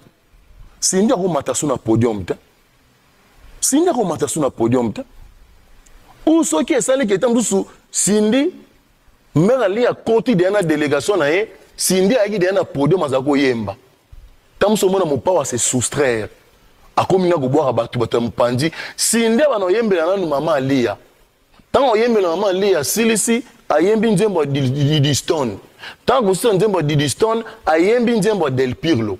c'est une remontation sur le podium. C'est une remontation sur le podium. Ou ceux qui sont sous Cindy, mèrent à l'île à côté de la délégation. Cindy a dit qu'il y a un podium à Yemba. Tant que mon père se soustraire, à comme il a boire à Batumpandi, Cindy a yembe la maman Alia. Tant que yembe la maman Alia, Silisi a yembe njembo Didi Stone. Tant que c'est njembo Didi Stone, a yembe njembo Del Pirlo.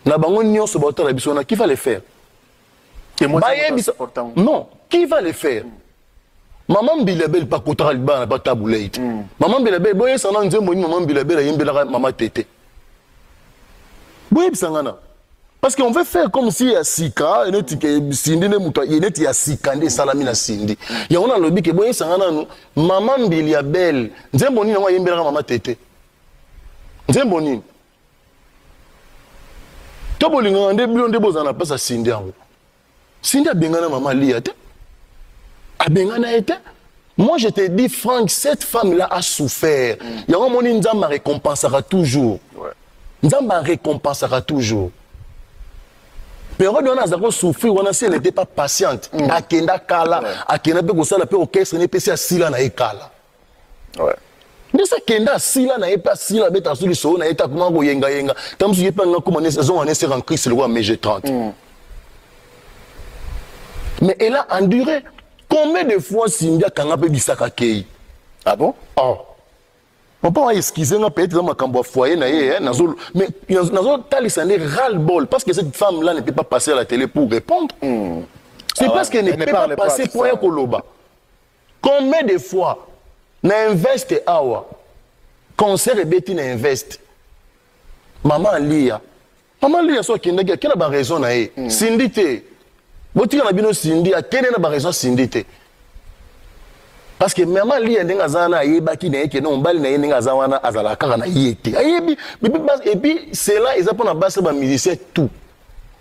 Na bango nyon se battre la bisona, qui va le faire? Non, qui va le faire? Maman Bilabel pas kotara liba na pas taboulait. Maman Bilabel boye sana nzembo ni maman Bilabel yembela maman tété. Boye bisangana. Parce qu'on veut faire comme si ya sika et neti ke Cindy ne muto et neti ya sikande salami na Cindy. Ya on a lobi ke boye sangana no maman Bilabel nzembo ni na yembela maman tété. Nzembo ni. To bolinga nde bilonde bozana pasa Cindy ango. Cindy a bengana maman Lia te. Moi, je te dis, Franck, cette femme-là a souffert. Il y a un moment où Nzamba récompensera toujours. Nzamba récompensera toujours. Mais on a souffert, on a si elle n'était pas patiente. Akenda Kala, Akenda Pekosala, Pekosala, n'est pas Sila na Ekala. Mais ça, Kenda Sila na Epa Sila, Beta Suliso, na Eta Kumango Yenga Yenga. Tant que je n'ai pas comment on est en crise, c'est le roi MG30. Mais elle a enduré. Combien de fois Cindy a kangapé bisaka kei? Ah bon? Oh. On peut excuser peut-être dans ma cambo foyer mais nazo talisane ras-le-bol parce que cette femme là n'était pas passée à la télé pour répondre. C'est parce qu'elle n'est pas passée pour un koloba. Combien de fois na invest awa concert et beti na invest. Maman Lia soit qui n'a quelle raison na Cindy te botika na bino Cindy akene na ba raison Cindy te parce que maman Lia ndenga zana yebaki na yeke non bali na yenga zawana azala kaka na yete ayebi et puis c'est là ils apprennent à basse ba musicien tout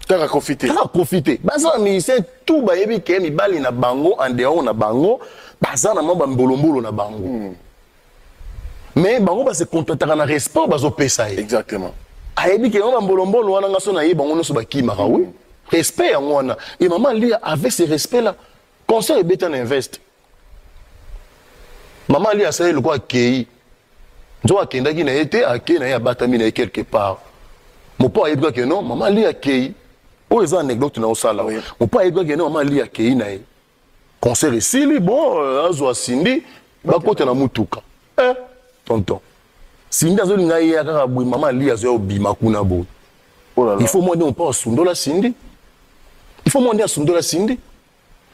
kaka profiter baza ba musicien tout ba yebi ke mi bali na bango en dehors na bango baza na mamba mbolombolo na bango mais bango ba se contentaka na respect bazo pesa exactement ayebi ke mamba mbolombolo wana ngaso na yebi bango no so bakima ka oui respect en wana et maman Lia avec ce respect là concert et betan invest maman Lia ça le quoi kei nzo akendaki na été ake na ya batami na quelque part mon père ayebi que non maman Lia kei o eza anecdote na osala mon père ayebi que non maman Lia kei na concert ici bon azo Cindy bakota na mutuka tonton Cindy azo linga ya kaka bui maman Lia azo bima kuna bo il faut moi on pas sundola Cindy il faut monter à Sundola Cindy.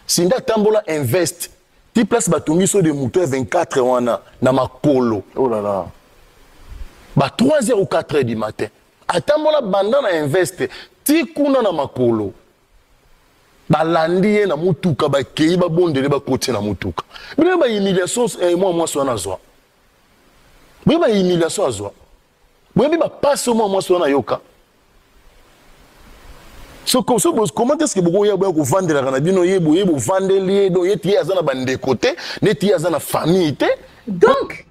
Cindy tambola invest. Tu places batungi sur des moutons 24 wana na makolo. Oh là là. Ba 3h ou 4h du matin. Atambola bandana invest. Ti kuna na makolo. Ba landiye na mutuka ba kei ba bondele ba côté na mutuka. Bile ba humiliation moi so na zwa. Bile ba humiliation azwa. Bile ba passe moi so na yoka. Comment est-ce que vous pouvez vendre la canabino, vous vendre les deux, vous famille. Donc,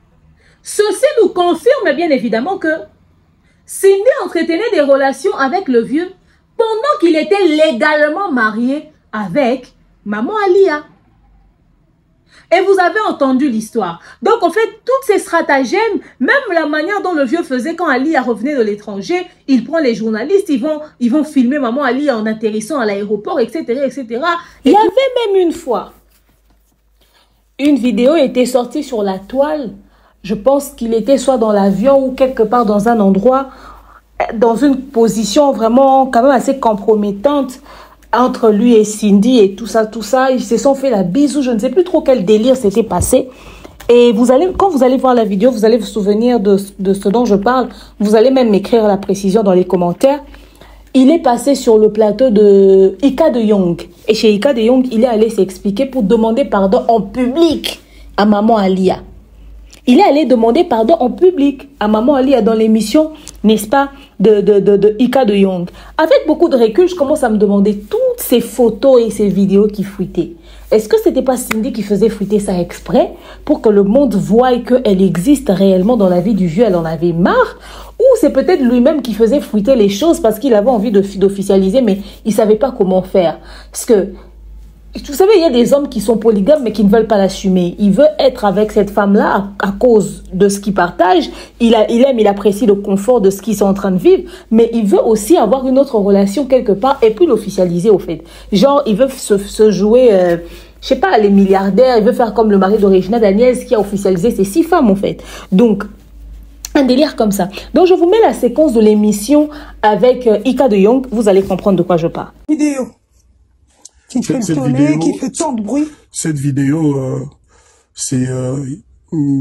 ceci nous confirme bien évidemment que Cindy entretenait des relations avec le vieux pendant qu'il était légalement marié avec maman Alia. Et vous avez entendu l'histoire. Donc, en fait, toutes ces stratagèmes, même la manière dont le vieux faisait quand Alia revenait de l'étranger, il prend les journalistes, ils vont filmer maman Alia en atterrissant à l'aéroport, etc., etc. Il y avait même une fois, une vidéo était sortie sur la toile. Je pense qu'il était soit dans l'avion ou quelque part dans un endroit, dans une position vraiment quand même assez compromettante. Entre lui et Cindy et tout ça, ils se sont fait la bisou. Je ne sais plus trop quel délire s'était passé. Et quand vous allez voir la vidéo, vous allez vous souvenir de ce dont je parle. Vous allez même m'écrire la précision dans les commentaires. Il est passé sur le plateau de Ika de Young. Et chez Ika de Young, il est allé s'expliquer pour demander pardon en public à maman Alia. Il est allé demander pardon en public à maman Alia dans l'émission, n'est-ce pas, de Ika de Young. Avec beaucoup de recul, je commence à me demander toutes ces photos et ces vidéos qui fuitaient. Est-ce que c'était pas Cindy qui faisait fuiter ça exprès pour que le monde voie qu'elle existe réellement dans la vie du vieux, elle en avait marre? Ou c'est peut-être lui-même qui faisait fuiter les choses parce qu'il avait envie d'officialiser, mais il savait pas comment faire. Parce que, vous savez, il y a des hommes qui sont polygames mais qui ne veulent pas l'assumer. Il veut être avec cette femme-là à cause de ce qu'il partage. Il aime, il apprécie le confort de ce qu'ils sont en train de vivre. Mais il veut aussi avoir une autre relation quelque part et puis l'officialiser au fait. Genre, il veut se jouer, je sais pas, les milliardaires. Il veut faire comme le mari d'Origina Daniels qui a officialisé ses 6 femmes en fait. Donc, un délire comme ça. Donc, je vous mets la séquence de l'émission avec Ika de Young. Vous allez comprendre de quoi je parle. Vidéo. Qui fait tourner, qui fait tant de bruit. Cette vidéo,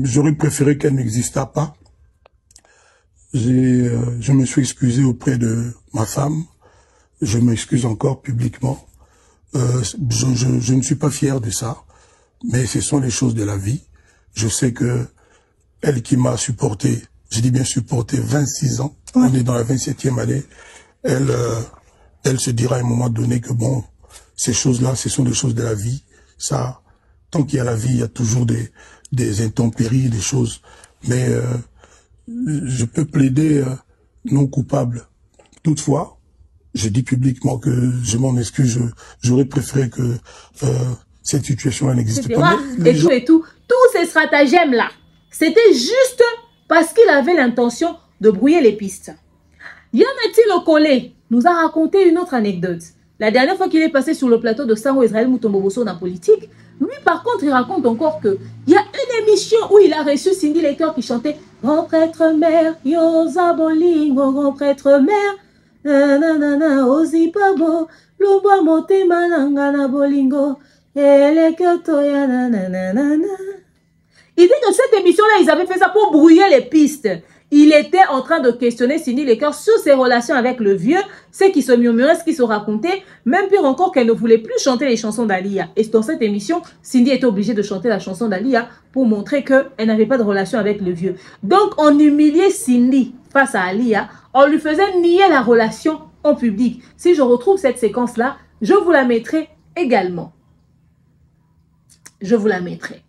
j'aurais préféré qu'elle n'existât pas. Je me suis excusé auprès de ma femme. Je m'excuse encore publiquement. Je ne suis pas fier de ça, mais ce sont les choses de la vie. Je sais que elle qui m'a supporté, je dis bien supporté, 26 ans, on est dans la 27e année, elle se dira à un moment donné que bon, ces choses-là, ce sont des choses de la vie. Ça, tant qu'il y a la vie, il y a toujours des intempéries, des choses. Mais je peux plaider non coupable. Toutefois, je dis publiquement que je m'en excuse. J'aurais préféré que cette situation-là n'existe pas. Et tout. Tous ces stratagèmes-là, c'était juste parce qu'il avait l'intention de brouiller les pistes. Yanatil Okole nous a raconté une autre anecdote. La dernière fois qu'il est passé sur le plateau de Sango Israël Mutomboboso dans la politique, lui par contre il raconte encore que il y a une émission où il a reçu Cindy Lecter qui chantait Grand prêtre mère, Yosa Bolingo, grand prêtre mère, nanana, Ozipabo, Luba Motema Nangana Bolingo, Elekotoya nanana. Il dit que cette émission-là, ils avaient fait ça pour brouiller les pistes. Il était en train de questionner Cindy Lecoeur sur ses relations avec le vieux, ce qui se murmurait, ce qui se racontait, même pire encore qu'elle ne voulait plus chanter les chansons d'Alia. Et dans cette émission, Cindy était obligée de chanter la chanson d'Alia pour montrer qu'elle n'avait pas de relation avec le vieux. Donc on humiliait Cindy face à Alia, on lui faisait nier la relation en public. Si je retrouve cette séquence-là, je vous la mettrai également. Je vous la mettrai.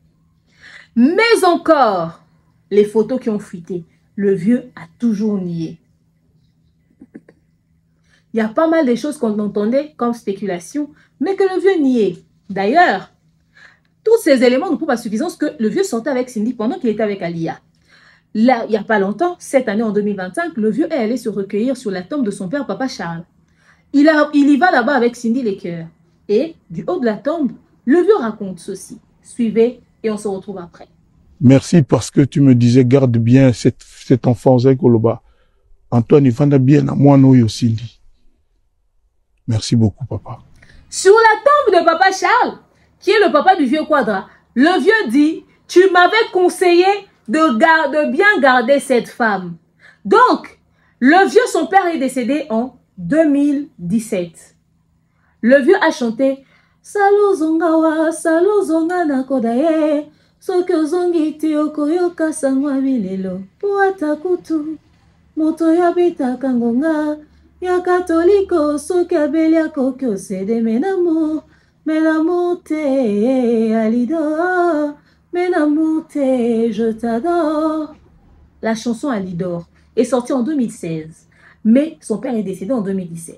Mais encore, les photos qui ont fuité. Le vieux a toujours nié. Il y a pas mal de choses qu'on entendait comme spéculation, mais que le vieux niait. D'ailleurs, tous ces éléments ne prouvent pas suffisance que le vieux sortait avec Cindy pendant qu'il était avec Alia. Là, il n'y a pas longtemps, cette année en 2025, le vieux est allé se recueillir sur la tombe de son père, Papa Charles. Il y va là-bas avec Cindy Lecoeur. Et du haut de la tombe, le vieux raconte ceci. Suivez et on se retrouve après. Merci parce que tu me disais, garde bien cet enfant, Koloba. Antoine, il va bien à moi, nous aussi. Merci beaucoup, papa. Sur la tombe de Papa Charles, qui est le papa du vieux Quadra, le vieux dit, tu m'avais conseillé de bien garder cette femme. Donc, le vieux, son père est décédé en 2017. Le vieux a chanté, Salo zongawa, salo zonga nakodaye. Soki ozongi ti okoyoka sangwa bilelo po atakutu moto yabitaka ngonga ya katoliko soki abeli akoki osede menamu te Alidor menamu te je t'adore. La chanson Alidor est sortie en 2016, mais son père est décédé en 2017.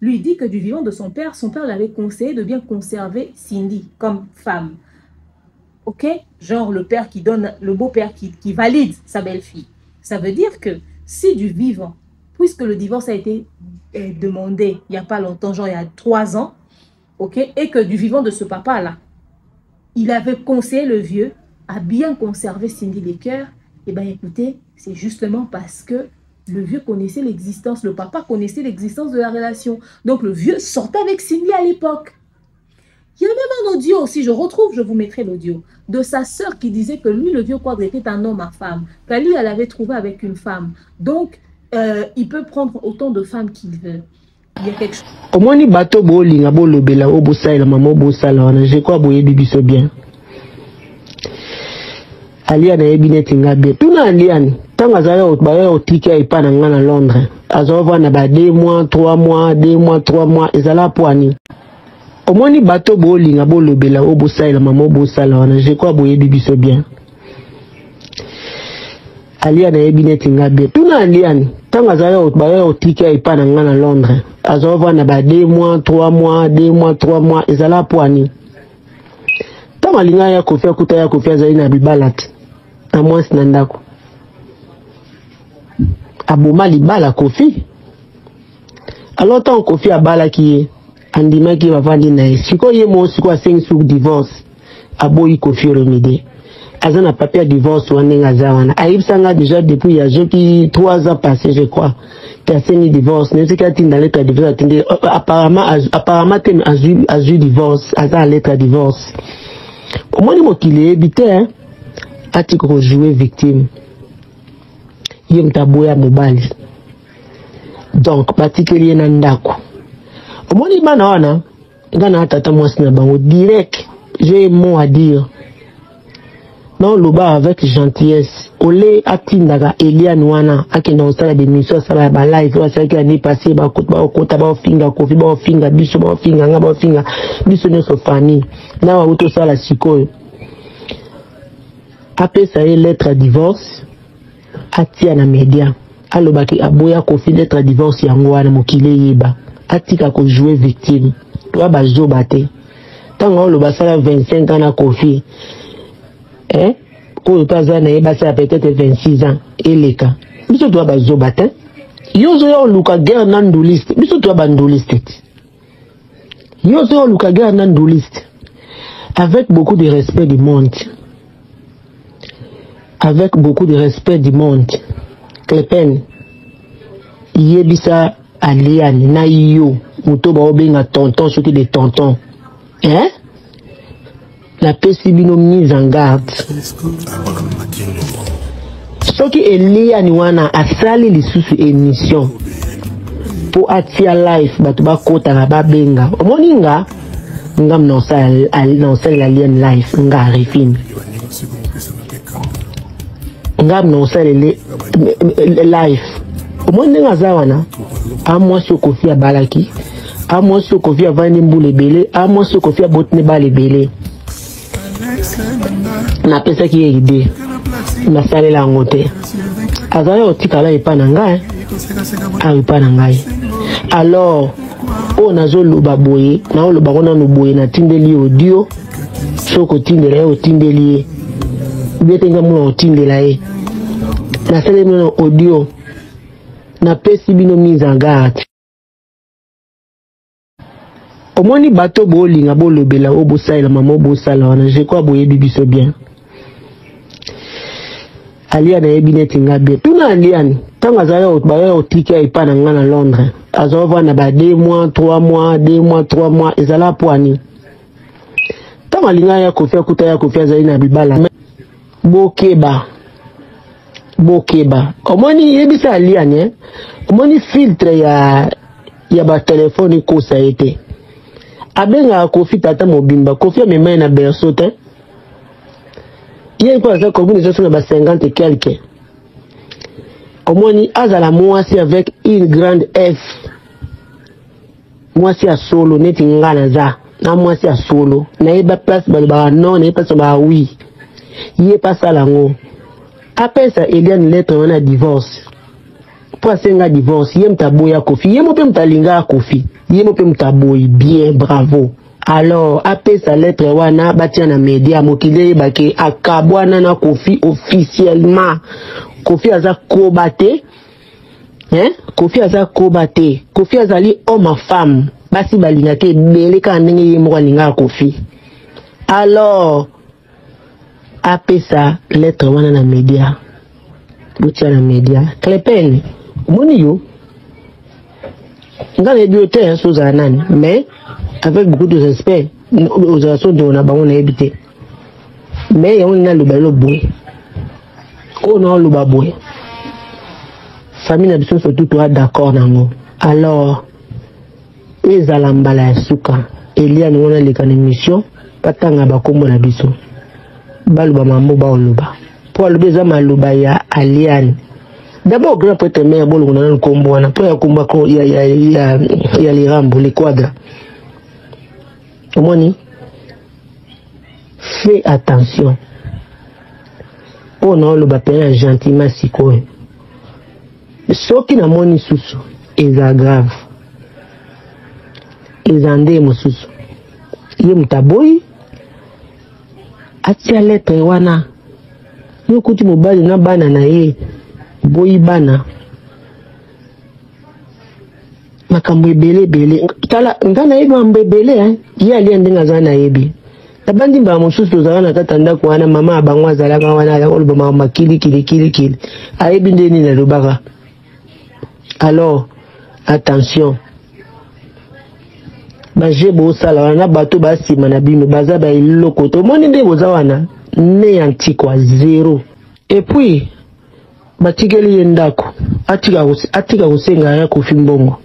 Lui dit que du vivant de son père l'avait conseillé de bien conserver Cindy comme femme. Ok, genre le père qui donne, le beau-père qui valide sa belle-fille. Ça veut dire que si du vivant, puisque le divorce a été demandé il n'y a pas longtemps, genre il y a 3 ans, ok, et que du vivant de ce papa-là, il avait conseillé le vieux à bien conserver Cindy Lecoeur, et bien écoutez, c'est justement parce que le vieux connaissait l'existence, le papa connaissait l'existence de la relation. Donc le vieux sortait avec Cindy à l'époque. Il y a même un audio, si je retrouve, je vous mettrai l'audio, de sa sœur qui disait que lui, le vieux Quadre, était un homme à femme. Que lui, elle avait trouvé avec une femme. Donc, il peut prendre autant de femmes qu'il veut. Il y a quelque chose. Au moins, ni bateau, bolinga, bolobela, obosa, la maman, bosala, je crois, boye, bibiso bien. Alia na ebinet ngabe. Tuna aliani. Tant azaya au ticket et pas dans Londres. Azova na ba 2 mois, 3 mois, 2 mois, 3 mois. Ezala poani. Au moins, ni bateau bolinga bolobela obosa la maman bosala je crois boye bibiso bien. Alia na ebinet ngabe. Tuna aliani. Tant azaya au ticket et pas dans Londres. Azova na ba 2 mois, 3 mois, 2 mois, 3 mois. Ezala poani. Tant alinga ya kofia kuta ya kofia zaina bibalat. À moins nandako. Aboma libala kofi. Alors tant kofi abala qui est andima qui va vendre na siko ye mo siko 5 sous divorce aboyi kofi remide azana papier divorce wanenga zawana aibsanga déjà depuis ya joki 3 ans passés je crois qui a signé divorce ne sais qu'à tinda lettre divorce attendez apparemment azu divorce azana lettre divorce au moins mo qu'il est habité hein ati ko jouer victime yem taboya mobali donc particulier na ndako omoni bana wana ngana tata mwasi na bango direct j'ai un mot à dire non loba avec gentillesse olé atindaka Eliane wana akenda osala démission sala ba live wasala ki année passée ba kota ba finga kofi ba finga biso ba finga nga ba finga biso nyonso famille na wa uto sala sikoyo apesa ye lettre à divorce atia na media alobaki aboya kofi lettre à divorce yango wana mokile yeba atika ko jouer victime toi ba zoba te tango loba sala 25 ans na kofi ko taza na yeba ça peut-être 26 ans eleka biso toi ba zoba te yozo yo luka guerre na nduliste biso toi ba nduliste yozo yo luka guerre na nduliste avec beaucoup de respect du monde. Avec beaucoup de respect du monde, Clépen, yebisa aliani na yo, mutoba obenga tonton, ce qui des tontons, hein? La pesibino mise en garde. Ce qui est lié à Niwana, à sali les sous-émissions. Pour attirer life, batuba kota na babenga. Omoninga, ngam non sal l'alien life, nga refine. Ngam non sal life. Omoninga zawana, a moi sur Kofi à Balaki, a moi sur Kofi à Vanimbu les belé, a moi sur Kofi à Botneba les belé. Na pesa qui est idée. Na sale la ngote. Azaya otikala epananga epananga. Alors on a zolo baboye na olo bakona no boye na tindeli audio soko tindela o tindeli betenga mu o tindela e na sale no audio na pesi bino mise en garde. Omoni bato bolinga bolobela obosala mama obosala wana je crois boye bibiso bien. Aliane ebinet ngabe tuna aliane tanga zayo bayo otika ipana ngana Londres azova na ba 2 mois 3 mois 2 mois 3 mois ezala poani tanga linga ya kofia kuta ya kofia zali na bibala bokeba omoni yebisa aliane omoni filtre ya ba telefone ko sa été abenga kofi tata mobimba kofi mema na bersote. Il y a une combinaison de 50 et quelques. Au moins, azala moi si avec une grande F. Moi si à solo, net inganaza. Na moi si à solo. Na eba place ba non, na eba ba oui. Il est pas ça là ngo. Après ça, il y a une lettre on a divorce. Pour senga divorce, yem taboya kofi. Yem pe mtalinga kofi. Yem pe mtaboy bien, bravo. Alors, après sa lettre, wana batia na media mokile bake akabwana na Kofi officiellement. Kofi aza kobate. Kofi aza kobate. Kofi azali homme à femme. Basi balinga ke bele ka ndenge yemo linga Kofi. Alors, après sa lettre wana na media. Batia na media. Clepel, moni yo. Ngale biote soza nani, mais avec beaucoup de respect aux actions de on a habité. Mais on a le balo boué. On a le baboué. Famille n'a surtout toi d'accord nango. Alors, les alambala suka. Il y a nous on a les émission. Patanga bakombo na biso. Baluba mambo ba oluba. Pour le beza maluba ya aliane. D'abord, grand prêtre mère, bon, on a un combo, on a pas un combat, il y a les rambos, les quadres. Comment fais attention. On a le baptême gentiment si quoi. Ce qui n'a moni sous, ils aggravent. Ils en démon sous. Il y a mutaboy. Atia lettre wana. Yo kuti mobali na bana na ye. Boy bana makambo ebele tala ngana yebi ambebele ye ali ndenga zana yebi tabandi ba mosusu tozala na tata ndako wana mama abango azalaka wana ya oloba mama kili ayebi ndeni na lobaka. Alors attention baje bo sala wana bato basima na bino baza ba iloko to moni nde boza wana ne antikwa zéro. Et puis batigeli yendako atika kusenga ya Kofi mbongo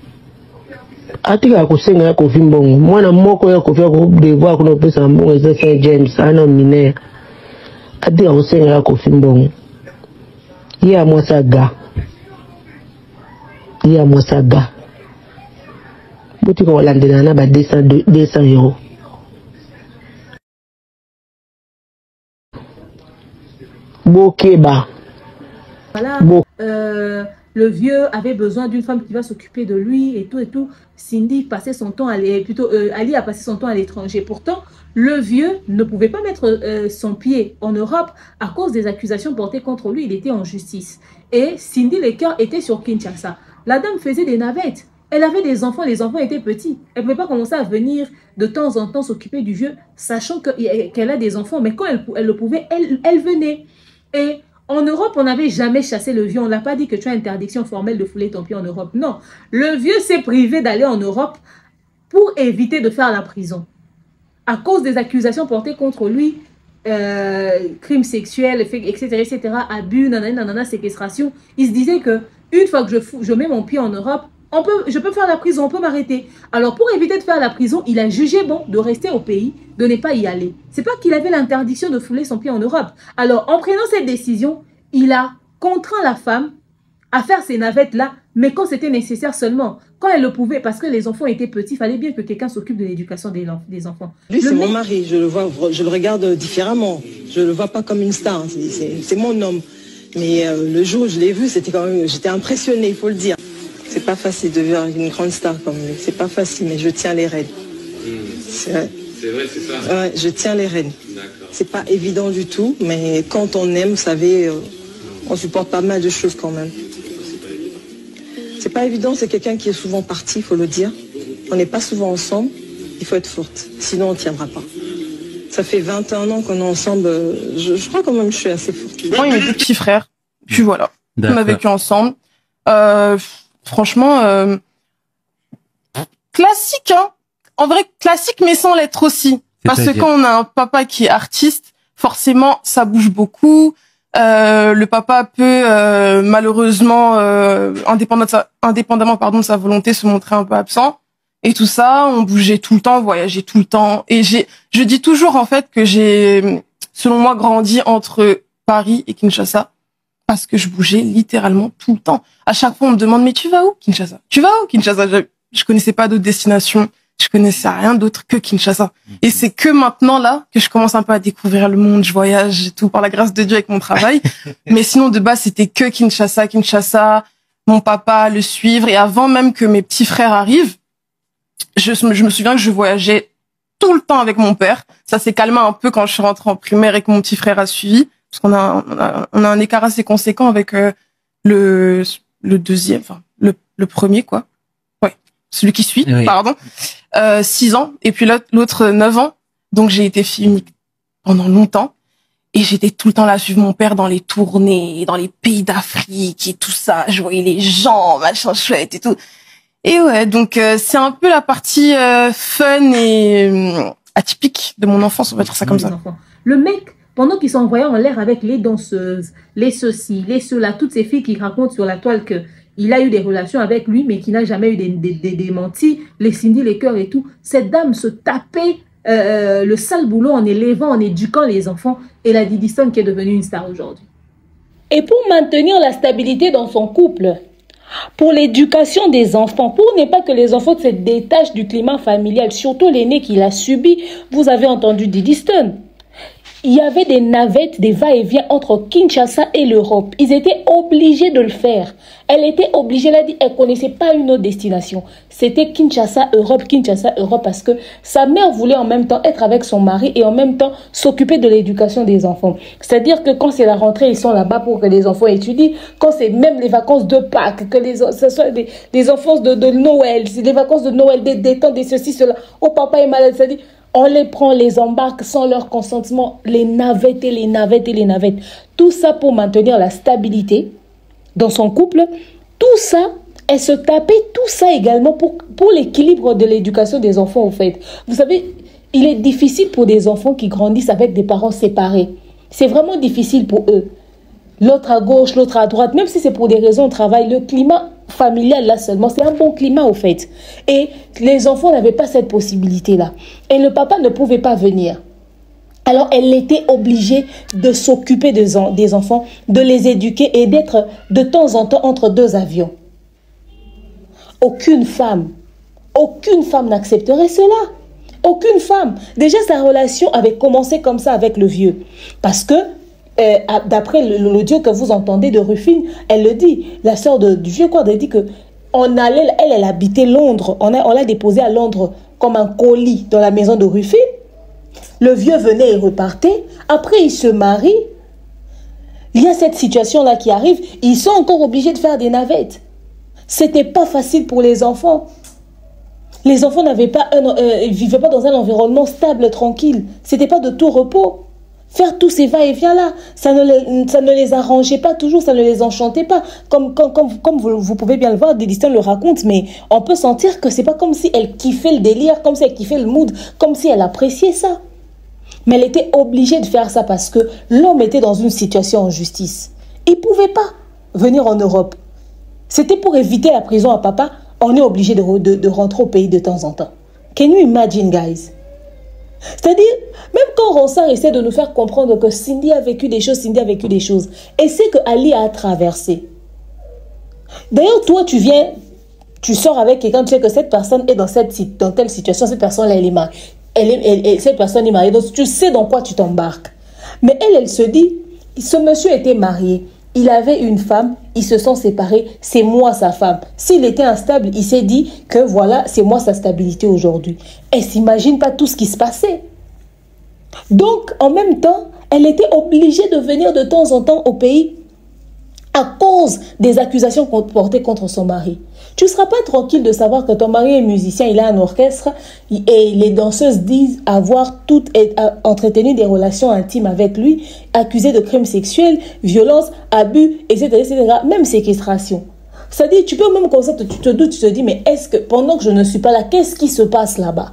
atika kusenga ya Kofi mbongo mwana moko ya Kofi ko devoir kuno pesa mbongo za Saint James ana minere atika kusenga ya Kofi mbongo ya mwasaga butika walandela na ba 200 euros. Bokeba. Voilà, le vieux avait besoin d'une femme qui va s'occuper de lui et tout. Cindy passait son temps Ali a passé son temps à l'étranger. Pourtant, le vieux ne pouvait pas mettre son pied en Europe à cause des accusations portées contre lui. Il était en justice. Et Cindy, le cœur était sur Kinshasa. La dame faisait des navettes. Elle avait des enfants, les enfants étaient petits. Elle ne pouvait pas commencer à venir de temps en temps s'occuper du vieux, sachant qu'elle a des enfants. Mais quand elle le pouvait, elle venait. Et en Europe, on n'avait jamais chassé le vieux. On n'a pas dit que tu as interdiction formelle de fouler ton pied en Europe. Non. Le vieux s'est privé d'aller en Europe pour éviter de faire la prison. À cause des accusations portées contre lui crimes sexuels, etc., abus, nanana, séquestration. Il se disait que une fois que je mets mon pied en Europe, je peux faire la prison, on peut m'arrêter. Alors pour éviter de faire la prison, il a jugé bon de rester au pays, de ne pas y aller. C'est pas qu'il avait l'interdiction de fouler son pied en Europe. Alors en prenant cette décision, il a contraint la femme à faire ces navettes-là, mais quand c'était nécessaire seulement. Quand elle le pouvait, parce que les enfants étaient petits, il fallait bien que quelqu'un s'occupe de l'éducation des enfants. Lui, c'est mon mari, je le regarde différemment. Je le vois pas comme une star, c'est mon homme. Mais le jour où je l'ai vu, c'était quand même, j'étais impressionnée, il faut le dire. C'est pas facile de voir une grande star comme lui. C'est pas facile, mais je tiens les rênes. C'est vrai. C'est vrai, c'est ça. Ouais, je tiens les rênes. C'est pas évident du tout, mais quand on aime, vous savez, on supporte pas mal de choses quand même. C'est pas évident, c'est quelqu'un qui est souvent parti, il faut le dire. On n'est pas souvent ensemble, il faut être forte, sinon on ne tiendra pas. Ça fait 21 ans qu'on est ensemble, je crois quand même que je suis assez forte. Moi, il y a deux petits frères, puis voilà. On a vécu ensemble. Franchement, classique, hein. En vrai, classique, mais sans l'être aussi. Parce que quand on a un papa qui est artiste, forcément, ça bouge beaucoup. Le papa peut malheureusement, indépendamment de sa volonté, se montrer un peu absent. Et tout ça, on bougeait tout le temps, voyageait tout le temps. Et je dis toujours en fait que j'ai, selon moi, grandi entre Paris et Kinshasa parce que je bougeais littéralement tout le temps. À chaque fois, on me demande mais tu vas où, Kinshasa? Tu vas où, Kinshasa? Je connaissais pas d'autres destinations. Je connaissais rien d'autre que Kinshasa. Et c'est que maintenant, là, que je commence un peu à découvrir le monde, je voyage et tout, par la grâce de Dieu avec mon travail. Mais sinon, de base, c'était que Kinshasa, mon papa, le suivre. Et avant même que mes petits frères arrivent, je me souviens que je voyageais tout le temps avec mon père. Ça s'est calmé un peu quand je suis rentrée en primaire et que mon petit frère a suivi. Parce qu'on a un écart assez conséquent avec le deuxième, enfin, le premier, quoi. Celui qui suit, oui. Pardon, 6 ans, et puis l'autre 9 ans. Donc j'ai été fille unique pendant longtemps, et j'étais tout le temps là à suivre mon père dans les tournées, dans les pays d'Afrique et tout ça. Je voyais les gens, machin chouette et tout. Et ouais, donc c'est un peu la partie fun et atypique de mon enfance, on va dire ça comme ça. Le mec, pendant qu'ils sont envoyés en l'air avec les danseuses, les ceci, les cela, toutes ces filles qui racontent sur la toile que il a eu des relations avec lui, mais qui n'a jamais eu des démentis, les Cindy, les cœurs et tout. Cette dame se tapait le sale boulot en élevant, en éduquant les enfants. Et la Didi Stone qui est devenue une star aujourd'hui. Et pour maintenir la stabilité dans son couple, pour l'éducation des enfants, pour ne pas que les enfants se détachent du climat familial, surtout l'aîné qui l'a subi, vous avez entendu Didi Stone. Il y avait des navettes, des va-et-vient entre Kinshasa et l'Europe. Ils étaient obligés de le faire. Elle était obligée, elle a dit, elle ne connaissait pas une autre destination. C'était Kinshasa, Europe, parce que sa mère voulait en même temps être avec son mari et en même temps s'occuper de l'éducation des enfants. C'est-à-dire que quand c'est la rentrée, ils sont là-bas pour que les enfants étudient. Quand c'est même les vacances de Pâques, que ce soit des enfants de Noël, c'est des vacances de Noël, des temps, des ceci, cela. Oh, papa est malade, ça dit... On les prend, les embarque sans leur consentement, les navettes. Tout ça pour maintenir la stabilité dans son couple. Tout ça, elle se tapait tout ça également pour l'équilibre de l'éducation des enfants, en fait. Vous savez, il est difficile pour des enfants qui grandissent avec des parents séparés. C'est vraiment difficile pour eux. L'autre à gauche, l'autre à droite, même si c'est pour des raisons de travail, le climat familial là seulement, c'est un bon climat au fait. Et les enfants n'avaient pas cette possibilité-là. Et le papa ne pouvait pas venir. Alors elle était obligée de s'occuper des enfants, de les éduquer et d'être de temps en temps entre deux avions. Aucune femme n'accepterait cela. Aucune femme. Déjà sa relation avait commencé comme ça avec le vieux. Parce que d'après l'audio que vous entendez de Rufine, elle le dit, la sœur du vieux quoi, elle dit que elle habitait Londres, on l'a déposée à Londres comme un colis dans la maison de Rufine. Le vieux venait et repartait. Après, il se marie. Il y a cette situation-là qui arrive. Ils sont encore obligés de faire des navettes. C'était pas facile pour les enfants. Les enfants n'avaient pas vivaient pas dans un environnement stable, tranquille. C'était pas de tout repos. Faire tous ces va-et-vient là, ça ne les arrangeait pas toujours, ça ne les enchantait pas. Comme vous pouvez bien le voir, Didi Stone le raconte, mais on peut sentir que c'est pas comme si elle kiffait le délire, comme si elle kiffait le mood, comme si elle appréciait ça. Mais elle était obligée de faire ça parce que l'homme était dans une situation en justice. Il ne pouvait pas venir en Europe. C'était pour éviter la prison à papa. On est obligé de rentrer au pays de temps en temps. Can you imagine, guys? C'est-à-dire, même quand Ronsard essaie de nous faire comprendre que Cindy a vécu des choses, et c'est que Ali a traversé. D'ailleurs, toi, tu sors avec quelqu'un, tu sais que cette personne est dans telle situation, cette personne-là, cette personne est mariée, donc tu sais dans quoi tu t'embarques. Mais elle se dit, ce monsieur était marié, il avait une femme, ils se sont séparés, c'est moi sa femme. S'il était instable, il s'est dit que voilà, c'est moi sa stabilité aujourd'hui. Elle ne s'imagine pas tout ce qui se passait. Donc, en même temps, elle était obligée de venir de temps en temps au pays à cause des accusations portées contre son mari. Tu ne seras pas tranquille de savoir que ton mari est musicien, il a un orchestre et les danseuses disent avoir entretenu des relations intimes avec lui, accusées de crimes sexuels, violences, abus, etc., même séquestration. C'est-à-dire, tu peux même comme ça, tu te doutes, tu te dis, mais est-ce que pendant que je ne suis pas là, qu'est-ce qui se passe là-bas?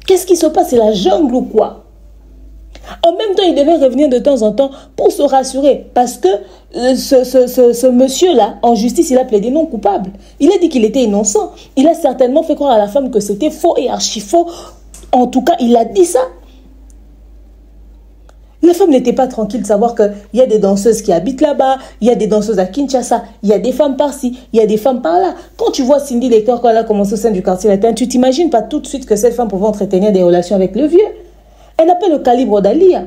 Qu'est-ce qui se passe? C'est la jungle ou quoi? En même temps, il devait revenir de temps en temps pour se rassurer. Parce que ce monsieur-là, en justice, il a plaidé non coupable. Il a dit qu'il était innocent. Il a certainement fait croire à la femme que c'était faux et archi faux. En tout cas, il a dit ça. La femme n'était pas tranquille de savoir qu'il y a des danseuses qui habitent là-bas, il y a des danseuses à Kinshasa, il y a des femmes par-ci, il y a des femmes par-là. Quand tu vois Cindy Lecter, quand elle a commencé au sein du quartier latin, tu t'imagines pas tout de suite que cette femme pouvait entretenir des relations avec le vieux. Elle n'a pas le calibre d'Alia.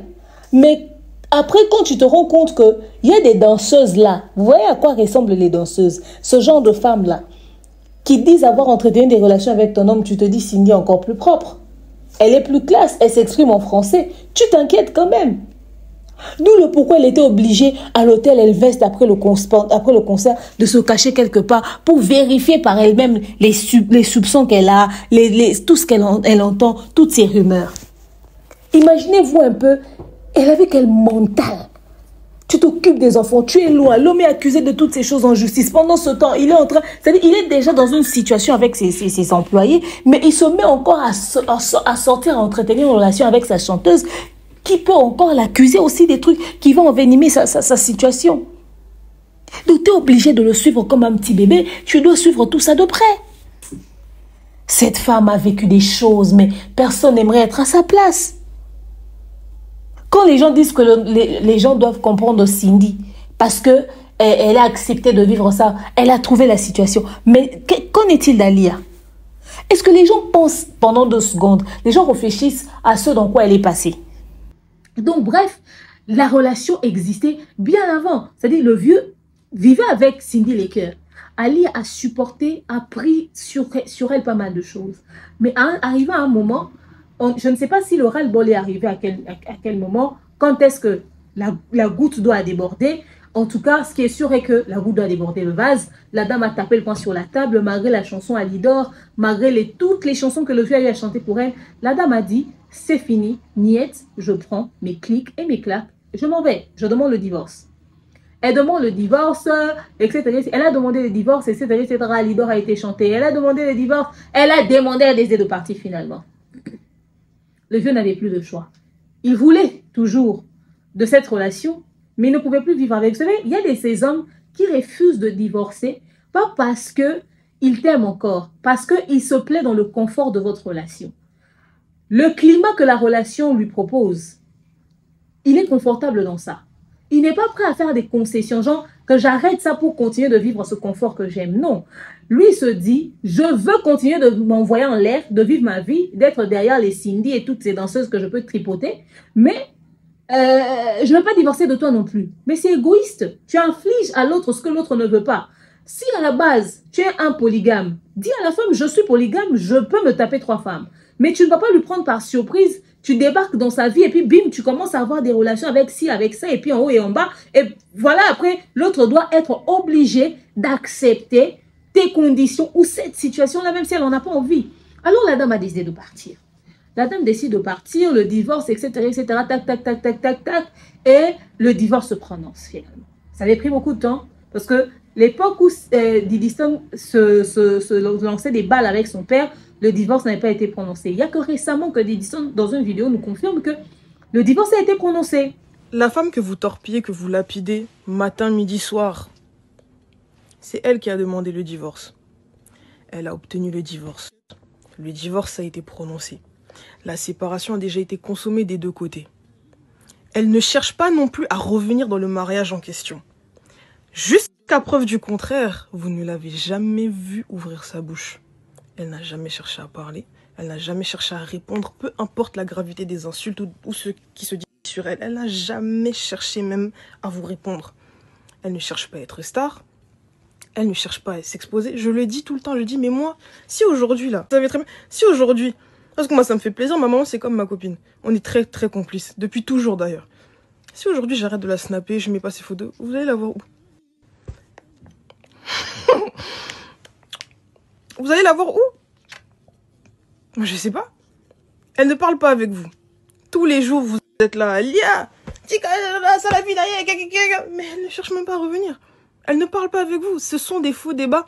Mais après, quand tu te rends compte qu'il y a des danseuses là, vous voyez à quoi ressemblent les danseuses, ce genre de femmes là, qui disent avoir entretenu des relations avec ton homme, tu te dis Cindy est encore plus propre. Elle est plus classe, elle s'exprime en français. Tu t'inquiètes quand même. D'où le pourquoi elle était obligée à l'hôtel Elvest après le concert de se cacher quelque part pour vérifier par elle-même les soupçons qu'elle a, tout ce qu'elle entend, toutes ces rumeurs. Imaginez-vous un peu, elle avait quel mental. Tu t'occupes des enfants, tu es loin, l'homme est accusé de toutes ces choses en justice. Pendant ce temps, il est déjà dans une situation avec ses employés, mais il se met encore à sortir, à entretenir une relation avec sa chanteuse, qui peut encore l'accuser aussi des trucs qui vont envenimer sa situation. Donc tu es obligé de le suivre comme un petit bébé, tu dois suivre tout ça de près. Cette femme a vécu des choses, mais personne n'aimerait être à sa place. Quand les gens disent que les gens doivent comprendre Cindy, parce que elle a accepté de vivre ça, elle a trouvé la situation. Mais qu'en est-il d'Alia? Est-ce que les gens pensent pendant 2 secondes, les gens réfléchissent à ce dans quoi elle est passée? Donc bref, la relation existait bien avant. C'est-à-dire le vieux vivait avec Cindy Lecter. Ali a supporté, a pris sur elle pas mal de choses. Mais arrivé à un moment, je ne sais pas si le ras-le-bol est arrivé à quel moment, quand est-ce que la goutte doit déborder. En tout cas, ce qui est sûr est que la goutte doit déborder le vase. La dame a tapé le poing sur la table, malgré la chanson à Lidor, malgré toutes les chansons que le vieux a chanté pour elle. La dame a dit, c'est fini, niette, je prends mes clics et mes claques, je m'en vais, je demande le divorce. Elle demande le divorce, etc. Elle a demandé le divorce, etc. Lidor a été chanté. Elle a demandé le divorce, elle a demandé à décider de partir finalement. Le vieux n'avait plus de choix. Il voulait toujours de cette relation, mais il ne pouvait plus vivre avec. Vous savez, il y a de ces hommes qui refusent de divorcer, pas parce qu'ils t'aiment encore, parce qu'ils se plaisent dans le confort de votre relation. Le climat que la relation lui propose, il est confortable dans ça. Il n'est pas prêt à faire des concessions, genre que j'arrête ça pour continuer de vivre ce confort que j'aime. Non. Lui se dit, je veux continuer de m'envoyer en l'air, de vivre ma vie, d'être derrière les Cindy et toutes ces danseuses que je peux tripoter, mais je ne veux pas divorcer de toi non plus. Mais c'est égoïste. Tu infliges à l'autre ce que l'autre ne veut pas. Si à la base, tu es un polygame, dis à la femme, je suis polygame, je peux me taper 3 femmes. Mais tu ne vas pas lui prendre par surprise. Tu débarques dans sa vie et puis bim, tu commences à avoir des relations avec ci, avec ça, et puis en haut et en bas. Et voilà, après, l'autre doit être obligé d'accepter tes conditions ou cette situation-là, même si elle n'en a pas envie. Alors la dame a décidé de partir. La dame décide de partir, le divorce, etc., tac, tac, tac, tac, tac, tac, et le divorce se prononce finalement. Ça avait pris beaucoup de temps, parce que l'époque où Diddy Stone se lançait des balles avec son père, le divorce n'avait pas été prononcé. Il n'y a que récemment que Diddy Stone, dans une vidéo, nous confirme que Le divorce a été prononcé. La femme que vous torpillez, que vous lapidez, matin, midi, soir, c'est elle qui a demandé le divorce. Elle a obtenu le divorce. Le divorce a été prononcé. La séparation a déjà été consommée des deux côtés. Elle ne cherche pas non plus à revenir dans le mariage en question. Jusqu'à preuve du contraire, vous ne l'avez jamais vue ouvrir sa bouche. Elle n'a jamais cherché à parler. Elle n'a jamais cherché à répondre, peu importe la gravité des insultes ou ce qui se dit sur elle. Elle n'a jamais cherché même à vous répondre. Elle ne cherche pas à être star. Elle ne cherche pas à s'exposer. Je le dis tout le temps, je dis, mais moi, si aujourd'hui, là, vous savez très bien, si aujourd'hui, parce que moi, ça me fait plaisir, ma maman, c'est comme ma copine. On est très, très complices, depuis toujours d'ailleurs. Si aujourd'hui, j'arrête de la snapper, je mets pas ses photos, vous allez la voir où? Vous allez la voir où? Je sais pas. Elle ne parle pas avec vous. Tous les jours, vous êtes là, Lia, mais elle ne cherche même pas à revenir. Elle ne parle pas avec vous. Ce sont des faux débats.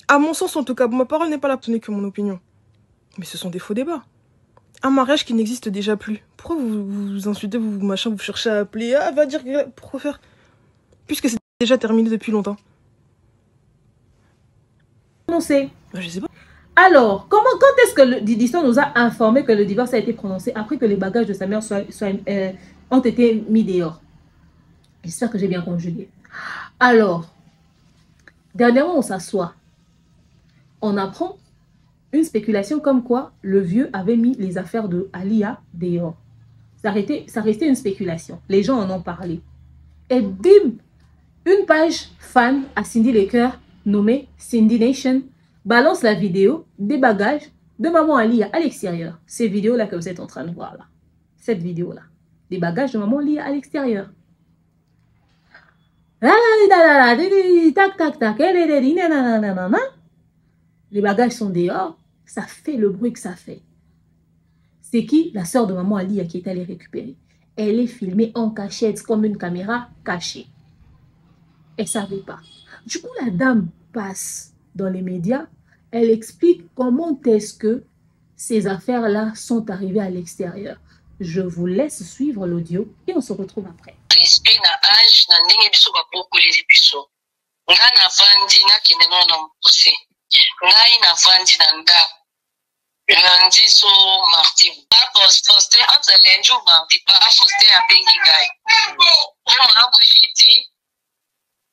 À mon sens, en tout cas, ma parole n'est pas là, ce n'est que mon opinion. Mais ce sont des faux débats. Un mariage qui n'existe déjà plus. Pourquoi vous insultez, vous machin, vous cherchez à appeler, ah, va dire, pourquoi faire? Puisque c'est déjà terminé depuis longtemps. Prononcé. Je sais pas. Alors, quand est-ce que l'histoire nous a informé que le divorce a été prononcé après que les bagages de sa mère ont été mis dehors? J'espère que j'ai bien conjugué. Alors, dernièrement, on s'assoit. On apprend une spéculation comme quoi le vieux avait mis les affaires de Alia dehors. Ça restait une spéculation. Les gens en ont parlé. Et bim, une page fan à Cindy Lecoeur nommée Cindy Nation balance la vidéo des bagages de maman Alia à l'extérieur. Ces vidéos-là que vous êtes en train de voir là. Cette vidéo-là. Des bagages de maman Alia à l'extérieur. Les bagages sont dehors. Ça fait le bruit que ça fait. C'est qui? La sœur de maman Alia qui est allée récupérer. Elle est filmée en cachette comme une caméra cachée. Elle ne savait pas. Du coup, la dame passe dans les médias. Elle explique comment est-ce que ces affaires-là sont arrivées à l'extérieur. Je vous laisse suivre l'audio et on se retrouve après. Respect na âge na ndenge biso ba pokoleli biso. Nga na vandi na kende na mpuse. Ngai na vandi na ndako. Lundi so mardi. Ba poste entre lundi ou mardi ba poste abengi ngai. Oma Brigitte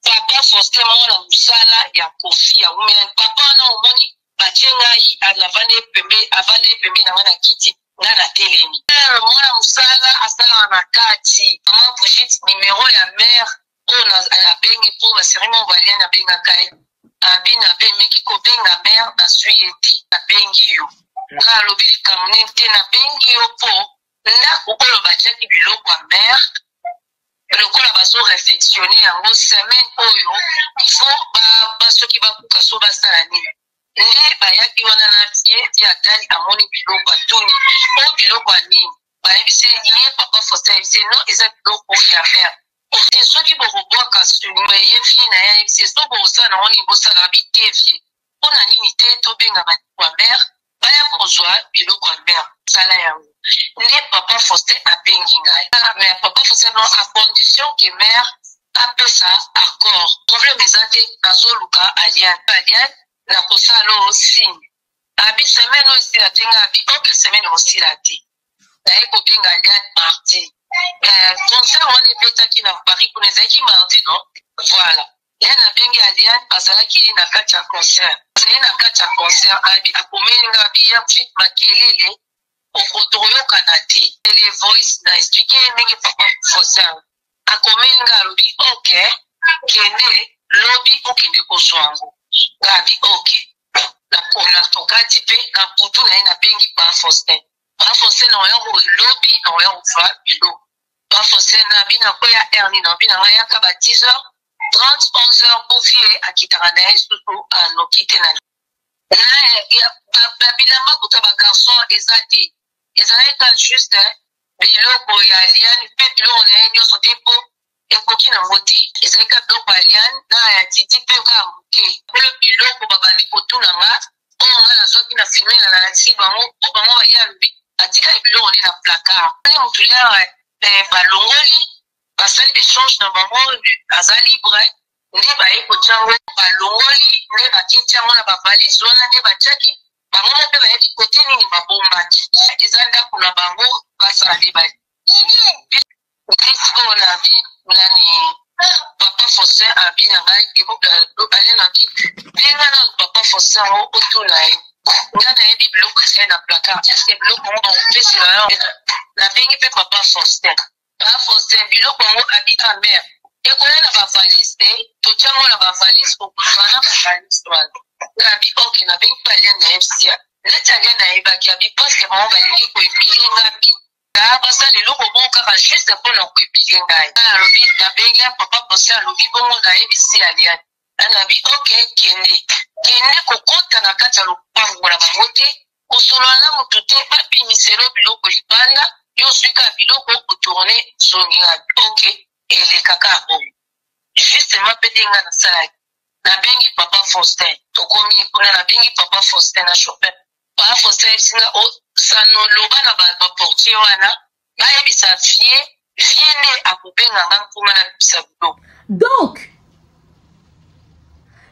papa poste mona musala ya kofi ya umela papa na omoni batie ngai alavane pembe avane pembe na wana kiti. Nga na telemi. Mwana musala asala na kati. Maman Brigitte numéro ya mère on a bengi pour la cérémonie ovalienne na benga kai. Abina bengi ko benga mère na suieti. Na bengi yo. Nga lobi kamune te na bengi yo po na kokolo bachaki biloko ya mère. Lokola bazo réflexionner yango semaine oyo il faut ba soki ba kuka so basala nini. Nde bayaki wana na tie via tali amoni biloko atuni o biloko anini bayebise ye papa Faustin c'est non eza biloko ya mère ote soki bokobwaka sumeye vie na ye c'est so bosala na oni bosala bitevie mpona nini te tobenga bandeko ya mère baya kozwa biloko ya mère sala yango nde papa Faustin abengi ngai mais papa Faustin non à condition que mère apesa accord problème eza te nazoluka alliance na kosala osine abi semaine aussi la tenga abi oke semaine aussi la te na eko benga aliane mardi concert wana ebetaki na Paris kuna ezalaki mardi non voilà ye na bengi aliane azalaki na kati ya concert azali na kati ya concert abi akomeli nga abi ya fit makelele okotoyokana te tele voice na explique ndenge papa Faustin akomeli nga alobi ok kende lobi okende kozwango gabi ok na tokati pe na putu na ye na bengi pa Faustin na oya lobi na oya ufa bilo pa Faustin na bi na koya erni na bi na ngaya ka ba 10h30 11h pour vie akitaka na ye susu anokite na na bilamba kuta ba garçon ezate ezalaka juste biloko ya liane pe biloko na ye nyonso te po ekoki na moti ezalika biloko ya liane na ya titi pe ka moke polo biloko babandi kotuna nga oyo nga nazwaki na filme na nalakisi bango po bango baya lobi atika biloko na placard ani mutulia balongoli basali d'échange na bango aza libre nde baye kotiango balongoli nde bakintiango na bavalise wana nde batiaki bango mpe bayebi kote nini babombaki eza ndako na bango basala nde risiko na vi nani papa Faustin abi na ngai alengaki benga na papa Faustin otuna ye nga nayebi biloko ese na placard eske biloko yango baopesela yo nabengi mpe papa Faustin papa Faustin biloko yango abi amer ekoya na bavalise te totiango na bavalise kokutwana bavalise wana nabi oke nabengi mpe alia nayebisia neti alia nayebaki abi paske bango balingi koebile ngapi basala eloko bongo kaka juste mpona koebile ngai alobi nabengi ya papa Faustin alobi bongo nayebisi aliani anabi oke kende kokota na kati ya lopango na bango te kosolola na motu te bapimiselo biloko libanda yo swika biloko otourne songi ngabi oke elekaka bongo justement mpe ndenga nasalaki nabengi papa Faustin tokomi kuna nabengi papa Faustin na chopin papa Faustin ebisinga sanoloba na baportier wana bayebisa vie nde akobenganga nkuma na bibisa biloko. Donc,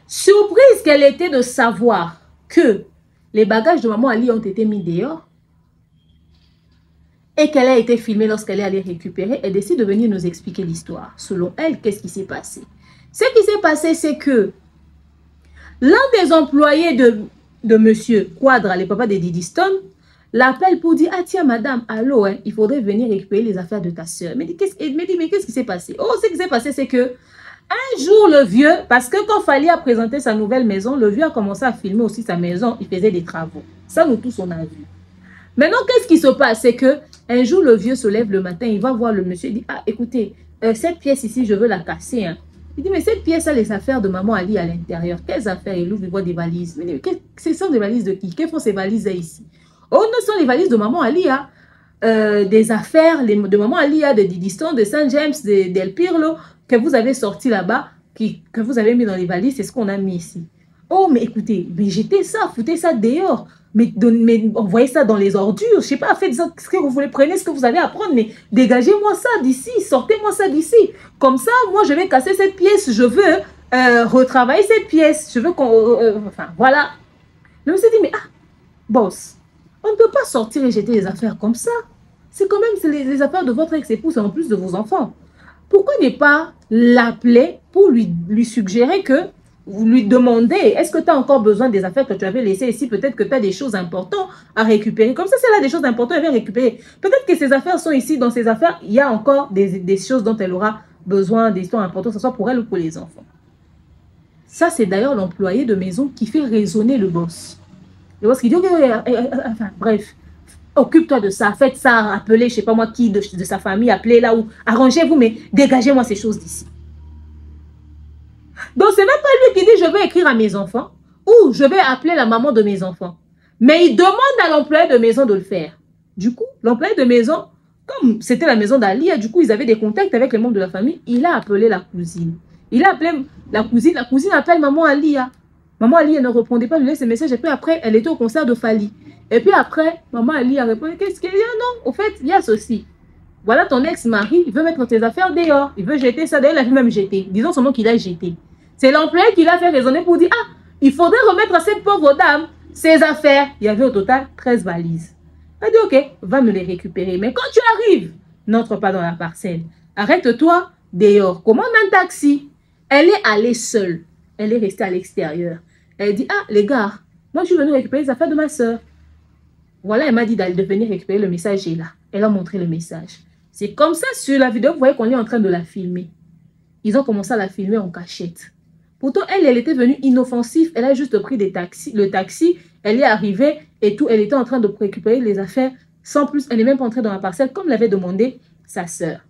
surprise qu'elle était de savoir que les bagages de maman Ali ont été mis dehors et qu'elle a été filmée lorsqu'elle est allée récupérer, elle décide de venir nous expliquer l'histoire. Selon elle, qu'est-ce qui s'est passé? Ce qui s'est passé, c'est que l'un des employés de monsieur Quadra, le papa de Didi Stone, l'appelle pour dire, ah tiens madame, allô, hein, il faudrait venir récupérer les affaires de ta soeur. Elle me dit, mais qu'est-ce qui s'est passé? Oh, ce qui s'est passé, c'est que un jour, le vieux, parce que quand Fally a présenté sa nouvelle maison, le vieux a commencé à filmer aussi sa maison, il faisait des travaux. Ça, nous tous, on a vu. Maintenant, qu'est-ce qui se passe? C'est que un jour, le vieux se lève le matin, il va voir le monsieur, il dit, ah, écoutez, cette pièce ici, je veux la casser. Hein. Il dit, mais cette pièce a les affaires de maman Ali à l'intérieur. Quelles affaires? Il ouvre, il voit des valises. Mais ce sont des valises de qui? Que font ces valises ici? Oh, non, ce sont les valises de maman Ali, hein. Des affaires de maman Ali, de Didi Stone, de Saint James, d'El Pirlo, que vous avez sorti là-bas, que vous avez mis dans les valises, c'est ce qu'on a mis ici. Oh, mais écoutez, mais jetez ça, foutez ça dehors. Mais envoyez ça dans les ordures. Je ne sais pas, faites ce que vous voulez, prenez ce que vous avez à prendre, mais dégagez-moi ça d'ici, sortez-moi ça d'ici. Comme ça, moi, je vais casser cette pièce, je veux retravailler cette pièce. Je veux qu'on... enfin, voilà. Je me suis dit, mais ah, boss, on ne peut pas sortir et jeter les affaires comme ça. C'est quand même les affaires de votre ex-épouse et en plus de vos enfants. Pourquoi ne pas l'appeler pour lui suggérer que vous lui demandez, est-ce que tu as encore besoin des affaires que tu avais laissées ici? Peut-être que tu as des choses importantes à récupérer. Comme ça, c'est là des choses importantes, elle vient récupérer. Peut-être que ces affaires sont ici. Dans ces affaires, il y a encore des choses dont elle aura besoin, des histoires importantes, que ce soit pour elle ou pour les enfants. Ça, c'est d'ailleurs l'employé de maison qui fait raisonner le boss. Le boss qui dit, enfin, bref, occupe-toi de ça, faites ça, appelez, je ne sais pas moi qui, de sa famille, appelez là où, arrangez-vous, mais dégagez-moi ces choses d'ici. Donc, ce n'est même pas lui qui dit, je vais écrire à mes enfants, ou je vais appeler la maman de mes enfants. Mais il demande à l'employé de maison de le faire. Du coup, l'employé de maison, comme c'était la maison d'Alia, du coup, ils avaient des contacts avec les membres de la famille, il a appelé la cousine. Il a appelé la cousine appelle maman Alia. Maman Ali, elle ne répondait pas, lui laisse ses messages. Et puis après, elle était au concert de Fally. Et puis après, maman Ali a répondu, qu'est-ce qu'il y a? Non, au fait, il y a ceci. Voilà ton ex-mari, il veut mettre tes affaires dehors. Il veut jeter ça. D'ailleurs, il a même jeté. Disons seulement qu'il a jeté. C'est l'employé qui l'a fait raisonner pour dire, ah, il faudrait remettre à cette pauvre dame ses affaires. Il y avait au total 13 valises. Elle dit, ok, va me les récupérer. Mais quand tu arrives, n'entre pas dans la parcelle. Arrête-toi dehors. Commande un taxi. Elle est allée seule. Elle est restée à l'extérieur. Elle dit, ah, les gars, moi, je suis venue récupérer les affaires de ma soeur. Voilà, elle m'a dit de venir récupérer le message. Et là, elle a montré le message. C'est comme ça, sur la vidéo, vous voyez qu'on est en train de la filmer. Ils ont commencé à la filmer en cachette. Pourtant, elle était venue inoffensive. Elle a juste pris le taxi. Elle est arrivée et tout. Elle était en train de récupérer les affaires. Sans plus, elle n'est même pas entrée dans la parcelle comme l'avait demandé sa soeur.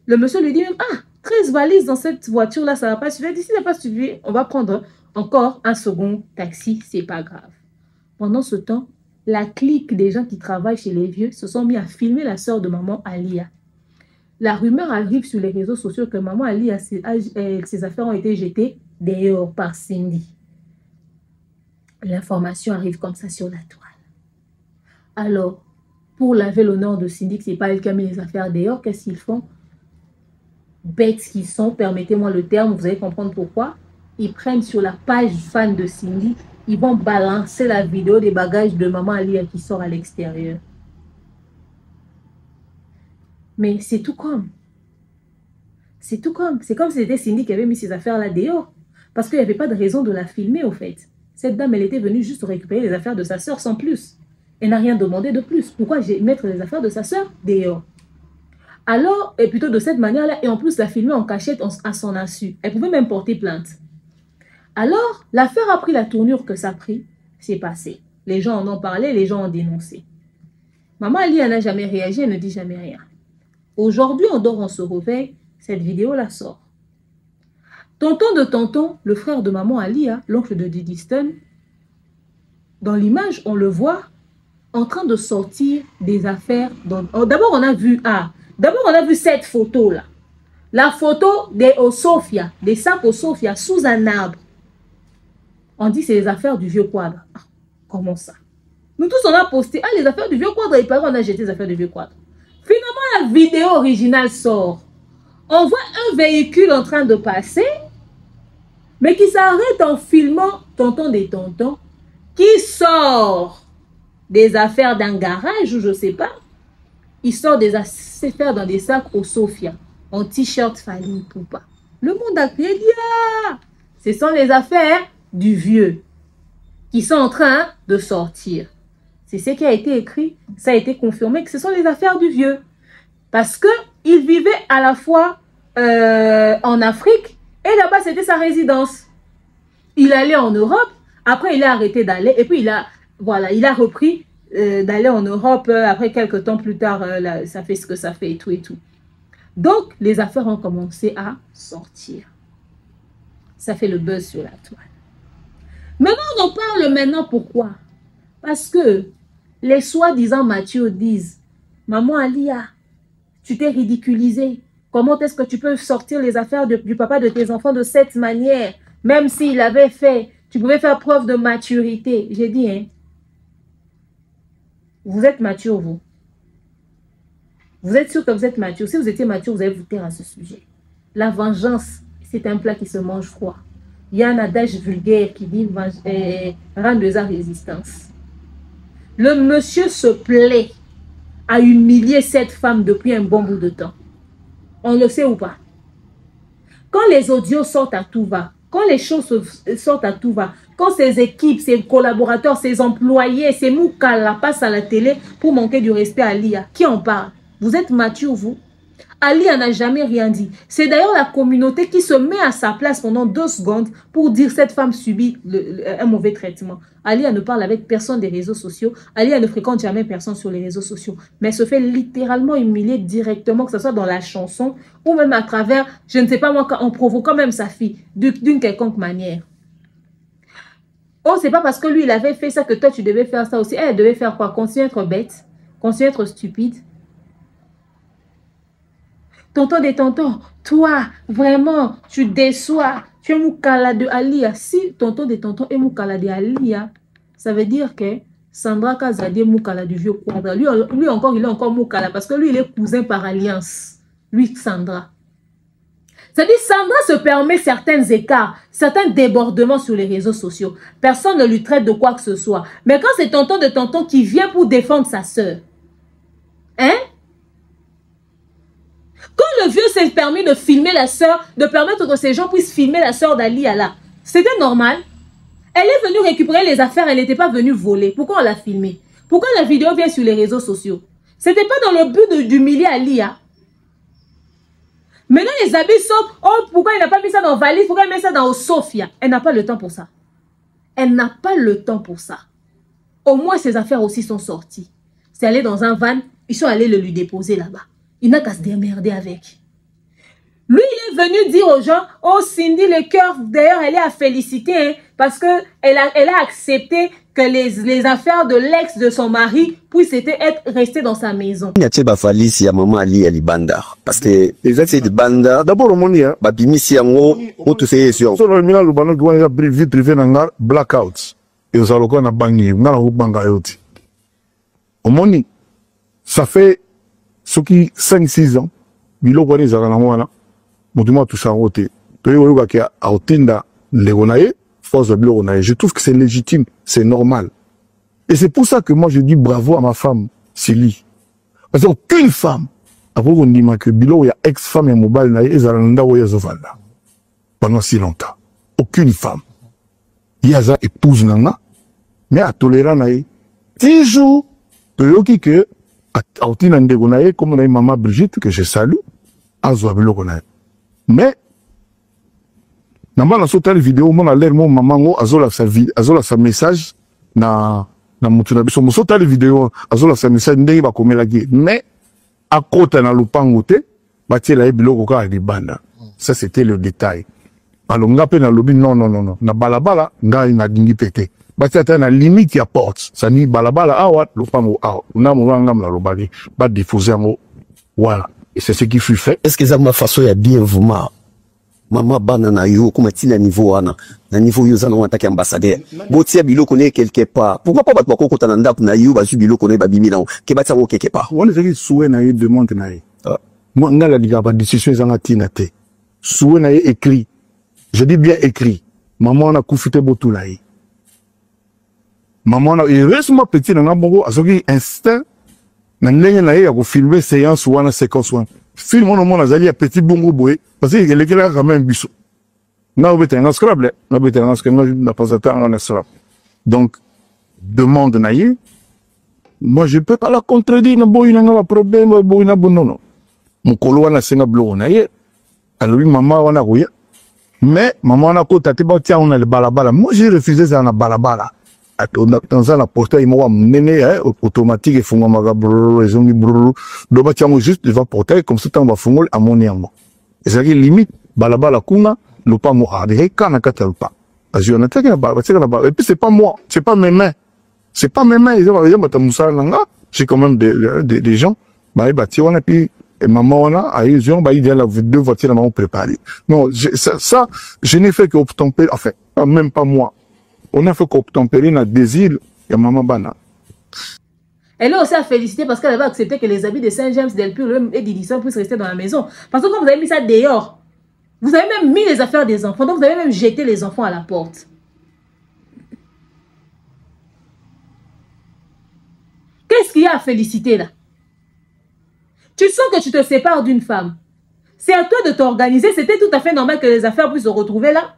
Le monsieur lui dit même, ah, 13 valises dans cette voiture-là, ça ne va pas suffire. D'ici, ça n'a pas suffi. On va prendre encore un second taxi. C'est pas grave. Pendant ce temps, la clique des gens qui travaillent chez les vieux se sont mis à filmer la soeur de maman Alia. La rumeur arrive sur les réseaux sociaux que maman Alia, ses affaires ont été jetées dehors par Cindy. L'information arrive comme ça sur la toile. Alors, pour laver l'honneur de Cindy, que ce n'est pas elle qui a mis les affaires dehors. Qu'est-ce qu'ils font? Bêtes qu'ils sont, permettez-moi le terme, vous allez comprendre pourquoi. Ils prennent sur la page fan de Cindy, ils vont balancer la vidéo des bagages de maman Alia qui sort à l'extérieur. Mais c'est tout comme. C'est tout comme. C'est comme si c'était Cindy qui avait mis ses affaires là dehors. Parce qu'il n'y avait pas de raison de la filmer, au fait. Cette dame, elle était venue juste récupérer les affaires de sa sœur sans plus. Elle n'a rien demandé de plus. Pourquoi mettre les affaires de sa sœur dehors? Alors, et plutôt de cette manière-là, et en plus la filmer en cachette à son insu. Elle pouvait même porter plainte. Alors, l'affaire a pris la tournure que ça a pris. C'est passé. Les gens en ont parlé, les gens ont dénoncé. Maman Ali, elle n'a jamais réagi, elle ne dit jamais rien. Aujourd'hui, on dort, on se réveille. Cette vidéo-là sort. Tonton de tonton, le frère de maman Alia, l'oncle de Didi Stone, dans l'image, on le voit en train de sortir des affaires. D'abord, on a vu cette photo-là. La photo des Osofia, des sacs Osofia sous un arbre. On dit que c'est les affaires du vieux quadre. Ah, comment ça? Nous tous, on a posté, ah, les affaires du vieux quadre, et par on a jeté les affaires du vieux quadre. Finalement, la vidéo originale sort. On voit un véhicule en train de passer, mais qui s'arrête en filmant tonton des tontons, qui sort des affaires d'un garage ou je ne sais pas. Il sort des affaires dans des sacs au Sofia, en t-shirt Fanny Poupa. Le monde a crié, ah, ce sont les affaires du vieux qui sont en train de sortir. C'est ce qui a été écrit, ça a été confirmé que ce sont les affaires du vieux. Parce qu'il vivait à la fois en Afrique et là-bas, c'était sa résidence. Il allait en Europe, après il a arrêté d'aller et puis il a repris d'aller en Europe. Après, quelques temps plus tard, ça fait ce que ça fait et tout et tout. Donc, les affaires ont commencé à sortir. Ça fait le buzz sur la toile. Maintenant, on en parle maintenant. Pourquoi? Parce que les soi-disant Mathieu disent, maman Alia, tu t'es ridiculisé. Comment est-ce que tu peux sortir les affaires du papa de tes enfants de cette manière? Même s'il avait fait, tu pouvais faire preuve de maturité. J'ai dit, hein, vous êtes mature, vous. Vous êtes sûr que vous êtes mature. Si vous étiez mature, vous allez vous taire à ce sujet. La vengeance, c'est un plat qui se mange froid. Il y a un adage vulgaire qui dit rendre à résistance. Le monsieur se plaît à humilier cette femme depuis un bon bout de temps. On le sait ou pas? Quand les audios sortent à tout va, quand les choses sortent à tout va, quand ses équipes, ses collaborateurs, ses employés, ses moukala passent à la télé pour manquer du respect à Alia, qui en parle? Vous êtes mature, vous? Alia n'a jamais rien dit. C'est d'ailleurs la communauté qui se met à sa place pendant 2 secondes pour dire cette femme subit un mauvais traitement. Alia ne parle avec personne des réseaux sociaux. Alia ne fréquente jamais personne sur les réseaux sociaux. Mais se fait littéralement humilier directement, que ce soit dans la chanson ou même à travers, je ne sais pas moi, en provoquant même sa fille d'une quelconque manière. Oh, c'est pas parce que lui, il avait fait ça que toi, tu devais faire ça aussi. Elle devait faire quoi? Continuer à être bête, continuer à être stupide. Tonton des tontons, toi, vraiment, tu déçois. Tu es moukala de Alia. Si tonton des tontons est moukala de Alia, ça veut dire que Sandra Kazadi est moukala du vieux quadre. Lui encore, il est encore moukala parce que lui, il est cousin par alliance. Lui, Sandra. C'est-à-dire, Sandra se permet certains écarts, certains débordements sur les réseaux sociaux. Personne ne lui traite de quoi que ce soit. Mais quand c'est tonton de tonton qui vient pour défendre sa sœur, hein? Quand le vieux s'est permis de filmer la sœur, de permettre que ces gens puissent filmer la sœur d'Alia là, c'était normal. Elle est venue récupérer les affaires, elle n'était pas venue voler. Pourquoi on l'a filmée? Pourquoi la vidéo vient sur les réseaux sociaux? C'était pas dans le but d'humilier Alia. Maintenant les habits sont, oh pourquoi il n'a pas mis ça dans valise, pourquoi il met ça dans Sofia? Elle n'a pas le temps pour ça. Elle n'a pas le temps pour ça. Au moins ses affaires aussi sont sorties. C'est allé dans un van, ils sont allés le lui déposer là-bas. Il n'a qu'à se démerder avec. Lui, il est venu dire aux gens, oh Cindy, le cœur, d'ailleurs, elle est à féliciter, hein, parce qu'elle a accepté que les affaires de l'ex de son mari puissent être restées dans sa maison. Il y a des falices, il y a maman Ali, elle est banda. Parce que les autres, c'est des bandas. D'abord, au monde, bah, bimisi, en haut, tout c'est sûr. Sur le milieu, le bandeau, il y a vie privée, il blackouts. Et vous allez encore, on a bangé, on a bangé, au monde, Ça fait ce qui 5-6 ans, biloko wana ezaka na mwana, motu mwa toucha roté. Toye oyoka ki a otinda ndeko na ye, force de biloko na ye. Je trouve que c'est légitime, c'est normal. Et c'est pour ça que moi je dis bravo à ma femme, Sili. Parce qu'aucune femme, après on dit que biloko ya ex-femme ya mobile na ye, ezala nda oya zovanda. Pendant si longtemps. Aucune femme. Yaza épouse nanga, mais à tolérant na ye. 10 jours, toyoki que a otina ndeko na ye, comme on a maman Brigitte, que je salue, azwa biloko na ye. Mais, namba na sotali vidéo, mon a l'air mon maman, azola sa message, na mutu na biso, mo sotali vidéo, azola sa message, ndenge ba komela ki. Mais, à côté na lupango te, batie la ye biloko ka a libanda. Ça, c'était le détail. Alors, nga pe na lobi, non. Na balabala, nga na dingi pété. Batie ata na limite ya porte. Ça ni balabala awa, lupango awa. Na mouranga mla lobali, ba diffuser mo. Voilà. Et c'est ce qui fut fait. Est-ce que ça ma façon ya bien vraiment? Maman bana na yo, comment tu na niveau wana? Na niveau yo zana wanta ki ambassadeur. Botia biloko ne quelque part. Pourquoi pas batwa ko kota na ndap na yo, bazu biloko ne ba bimi na ke batia ko quelque part. On est souhait na yo demande na yo. Moi nga la diga ba décision zanga tina te. Souhait na yo écrit. Je dis bien écrit. Maman na kufite botu na yo. Maman na il reste moi petit na ngabongo azoki instinct na ndenge na ye ya ko filmer séance wana séquence wana. Film on a zali ya petit bongo boy parce que il est là quand même biso. Na obeta nga scrable, na obeta nga scrable na pas attendre na scrable. Donc demande na ye. Moi je peux pas la contredire na boy na nga problème boy na bonono. Mon kolo wana senga blo na ye. Alors maman wana koya. Mais maman na ko tati ba tia on a le balabala. Moi j'ai refusé ça na balabala. Dans la portail, il m'a mené automatique et fungwa maga brrr, ils ont mis brrr. Donc, tiens, juste devant le portail, comme ça, on va fungol à mon niamo. Et ça, limite, balabala kuna, le pas moi, avec kana katalpa. Parce qu'on a été là-bas, et puis c'est pas moi, c'est pas mes mains. C'est pas mes mains, ils ont dit, j'ai quand même des gens, bah, on a puis, et maman, on a, ils ont, bah, il y a la 2 voitures, maman préparées. Non, ça, je n'ai fait qu'obtempérer, enfin, même pas moi. On a fait qu'obtempérer notre désir, et maman bana. Elle est aussi à féliciter parce qu'elle avait accepté que les habits de Saint-James-del-Pur et d'Idisson puissent rester dans la maison. Parce que quand vous avez mis ça dehors, vous avez même mis les affaires des enfants, donc vous avez même jeté les enfants à la porte. Qu'est-ce qu'il y a à féliciter là? Tu sens que tu te sépares d'une femme. C'est à toi de t'organiser. C'était tout à fait normal que les affaires puissent se retrouver là.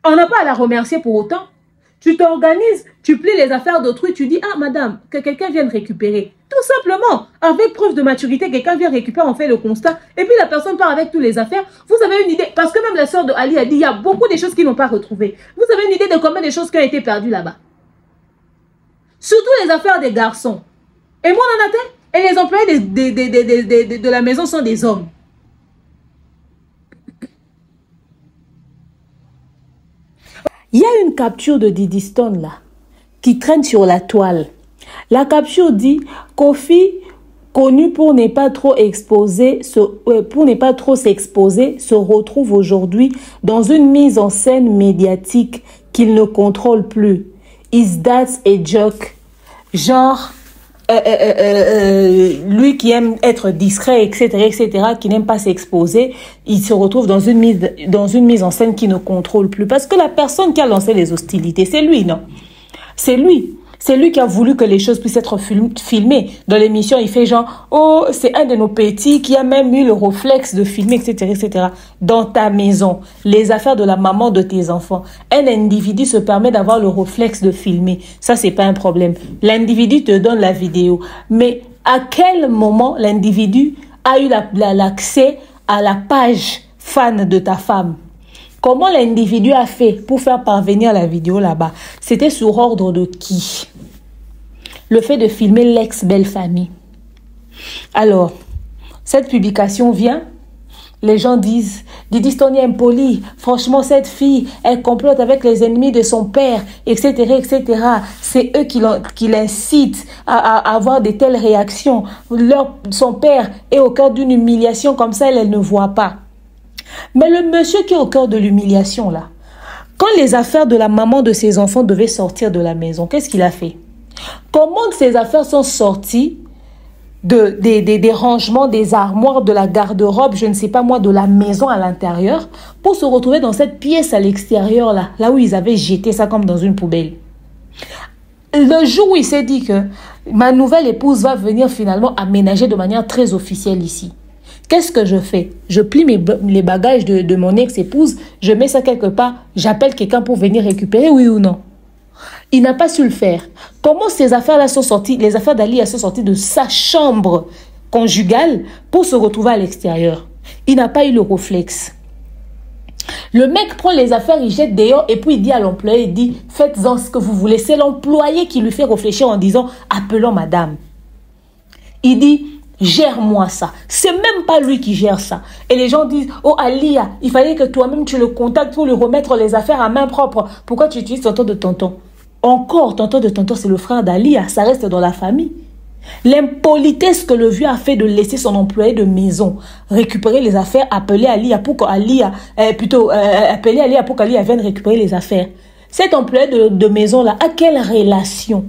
On n'a pas à la remercier pour autant. Tu t'organises, tu plies les affaires d'autrui, tu dis, ah madame, que quelqu'un vienne récupérer. Tout simplement, avec preuve de maturité, quelqu'un vient récupérer, on fait le constat, et puis la personne part avec toutes les affaires. Vous avez une idée, parce que même la sœur de Ali a dit, il y a beaucoup de choses qu'ils n'ont pas retrouvées. Vous avez une idée de combien de choses qui ont été perdues là-bas? Surtout les affaires des garçons. Et moi, on en a fait. Et les employés de la maison sont des hommes. Il y a une capture de Diddy Stone là, qui traîne sur la toile. La capture dit Kofi, connu pour ne pas trop s'exposer, se retrouve aujourd'hui dans une mise en scène médiatique qu'il ne contrôle plus. Is that a joke? Genre, lui qui aime être discret, etc., qui n'aime pas s'exposer, il se retrouve dans une mise en scène qui ne contrôle plus. Parce que la personne qui a lancé les hostilités, c'est lui, non? C'est lui. C'est lui qui a voulu que les choses puissent être filmées. Dans l'émission, il fait genre, oh, c'est un de nos petits qui a même eu le réflexe de filmer, etc., etc. Dans ta maison, les affaires de la maman de tes enfants, un individu se permet d'avoir le réflexe de filmer. Ça, c'est pas un problème. L'individu te donne la vidéo. Mais à quel moment l'individu a eu l'accès à la page fan de ta femme? Comment l'individu a fait pour faire parvenir la vidéo là-bas? C'était sur ordre de qui? Le fait de filmer l'ex-belle-famille. Alors, cette publication vient, les gens disent, Diddy Stone est impoli, franchement cette fille, elle complote avec les ennemis de son père, etc., etc. C'est eux qui l'incitent à avoir de telles réactions. Son père est au cœur d'une humiliation comme ça, elle ne voit pas. Mais le monsieur qui est au cœur de l'humiliation là, quand les affaires de la maman de ses enfants devaient sortir de la maison, qu'est-ce qu'il a fait? Comment ces affaires sont sorties des rangements, des armoires, de la garde-robe, je ne sais pas moi, de la maison à l'intérieur, pour se retrouver dans cette pièce à l'extérieur, là où ils avaient jeté ça comme dans une poubelle. Le jour où il s'est dit que ma nouvelle épouse va venir finalement aménager de manière très officielle ici, qu'est-ce que je fais? Je plie les bagages de mon ex-épouse, je mets ça quelque part, j'appelle quelqu'un pour venir récupérer, oui ou non? Il n'a pas su le faire. Comment ces affaires-là sont sorties, les affaires d'Ali sont sorties de sa chambre conjugale pour se retrouver à l'extérieur? Il n'a pas eu le réflexe. Le mec prend les affaires, il jette dehors et puis il dit à l'employé, il dit, faites-en ce que vous voulez. C'est l'employé qui lui fait réfléchir en disant, appelons madame. Il dit, gère-moi ça. C'est même pas lui qui gère ça. Et les gens disent, oh Alia, il fallait que toi-même tu le contactes pour lui remettre les affaires à main propre. Pourquoi tu utilises tonton de tonton? Encore, tonton de tonton, c'est le frère d'Alia, ça reste dans la famille. L'impolitesse que le vieux a fait de laisser son employé de maison récupérer les affaires, appeler Alia pour qu'Alia, appeler Alia pour qu'Alia vienne récupérer les affaires. Cet employé de maison-là a quelle relation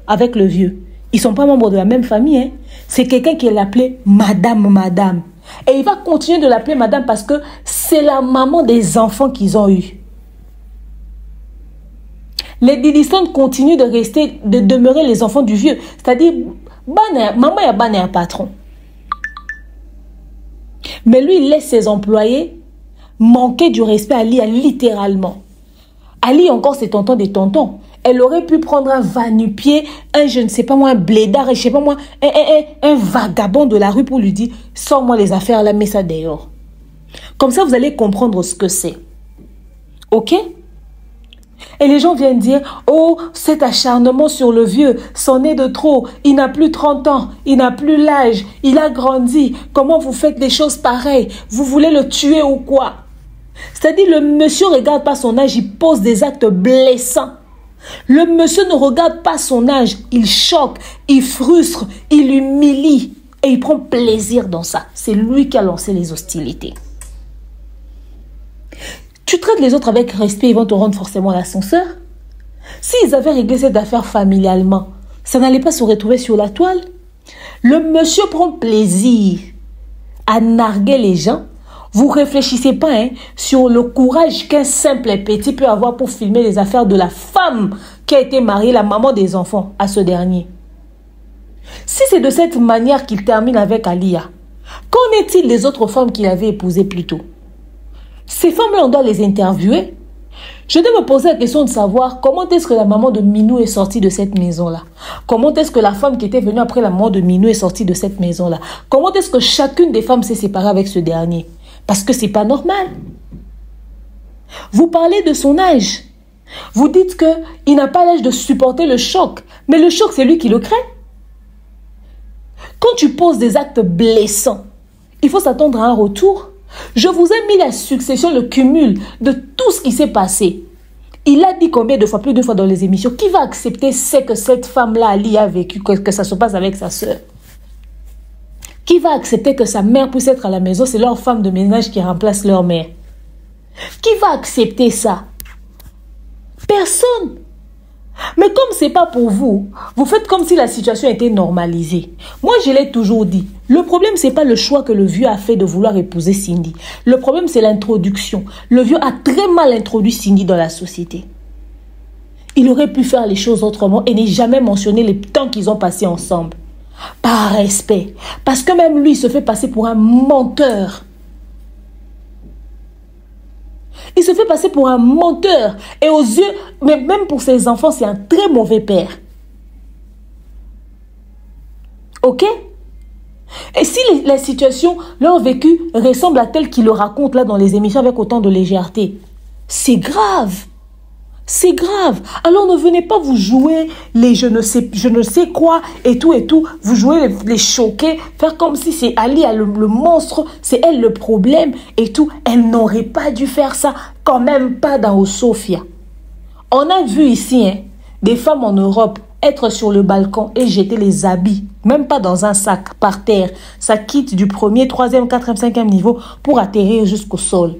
avec le vieux? Ils ne sont pas membres de la même famille. Hein? C'est quelqu'un qui l'appelait madame, madame. Et il va continuer de l'appeler madame parce que c'est la maman des enfants qu'ils ont eus. Les Didison continuent de demeurer les enfants du vieux. C'est-à-dire, maman et ban un patron. Mais lui, il laisse ses employés manquer du respect à Ali, littéralement. Ali, encore, c'est tonton des tontons. Elle aurait pu prendre un va-nu-pied, je ne sais pas moi, un blédard, je sais pas moi, un vagabond de la rue pour lui dire, sors-moi les affaires là, mets ça dehors. Comme ça, vous allez comprendre ce que c'est. Ok? Et les gens viennent dire, oh, cet acharnement sur le vieux, c'en est de trop, il n'a plus 30 ans, il n'a plus l'âge, il a grandi, comment vous faites des choses pareilles? Vous voulez le tuer ou quoi? C'est-à-dire, le monsieur ne regarde pas son âge, il pose des actes blessants. Le monsieur ne regarde pas son âge, il choque, il frustre, il humilie et il prend plaisir dans ça. C'est lui qui a lancé les hostilités. Tu traites les autres avec respect, ils vont te rendre forcément l'ascenseur. S'ils avaient réglé cette affaire familialement, ça n'allait pas se retrouver sur la toile. Le monsieur prend plaisir à narguer les gens. Vous ne réfléchissez pas sur le courage qu'un simple et petit peut avoir pour filmer les affaires de la femme qui a été mariée, la maman des enfants, à ce dernier. Si c'est de cette manière qu'il termine avec Alia, qu'en est-il des autres femmes qu'il avait épousées plus tôt? Ces femmes-là, on doit les interviewer. Je dois me poser la question de savoir comment est-ce que la maman de Minou est sortie de cette maison-là. Comment est-ce que la femme qui était venue après la mort de Minou est sortie de cette maison-là. Comment est-ce que chacune des femmes s'est séparée avec ce dernier. Parce que c'est pas normal. Vous parlez de son âge. Vous dites qu'il n'a pas l'âge de supporter le choc. Mais le choc, c'est lui qui le crée. Quand tu poses des actes blessants, il faut s'attendre à un retour. Je vous ai mis la succession, le cumul de tout ce qui s'est passé. Il a dit combien de fois, plus de fois dans les émissions, qui va accepter ce que cette femme-là, Ali, a vécu, que ça se passe avec sa sœur? Qui va accepter que sa mère puisse être à la maison? C'est leur femme de ménage qui remplace leur mère. Qui va accepter ça? Personne. Mais comme ce n'est pas pour vous, vous faites comme si la situation était normalisée. Moi, je l'ai toujours dit. Le problème, ce n'est pas le choix que le vieux a fait de vouloir épouser Cindy. Le problème, c'est l'introduction. Le vieux a très mal introduit Cindy dans la société. Il aurait pu faire les choses autrement et n'est jamais mentionné les temps qu'ils ont passés ensemble. Par respect. Parce que même lui, il se fait passer pour un menteur. Il se fait passer pour un menteur. Et aux yeux, mais même pour ses enfants, c'est un très mauvais père. Ok? Et si la situation, leur vécu, ressemble à telle qu'il le raconte là dans les émissions avec autant de légèreté, c'est grave. C'est grave. Alors ne venez pas vous jouer les je ne sais quoi et tout. Vous jouez les choquer, faire comme si c'est Ali le monstre, c'est elle le problème et tout. Elle n'aurait pas dû faire ça, quand même pas dans Sofia. On a vu ici des femmes en Europe être sur le balcon et jeter les habits, même pas dans un sac, par terre. Ça quitte du 1er, 3e, 4e, 5e niveau pour atterrir jusqu'au sol.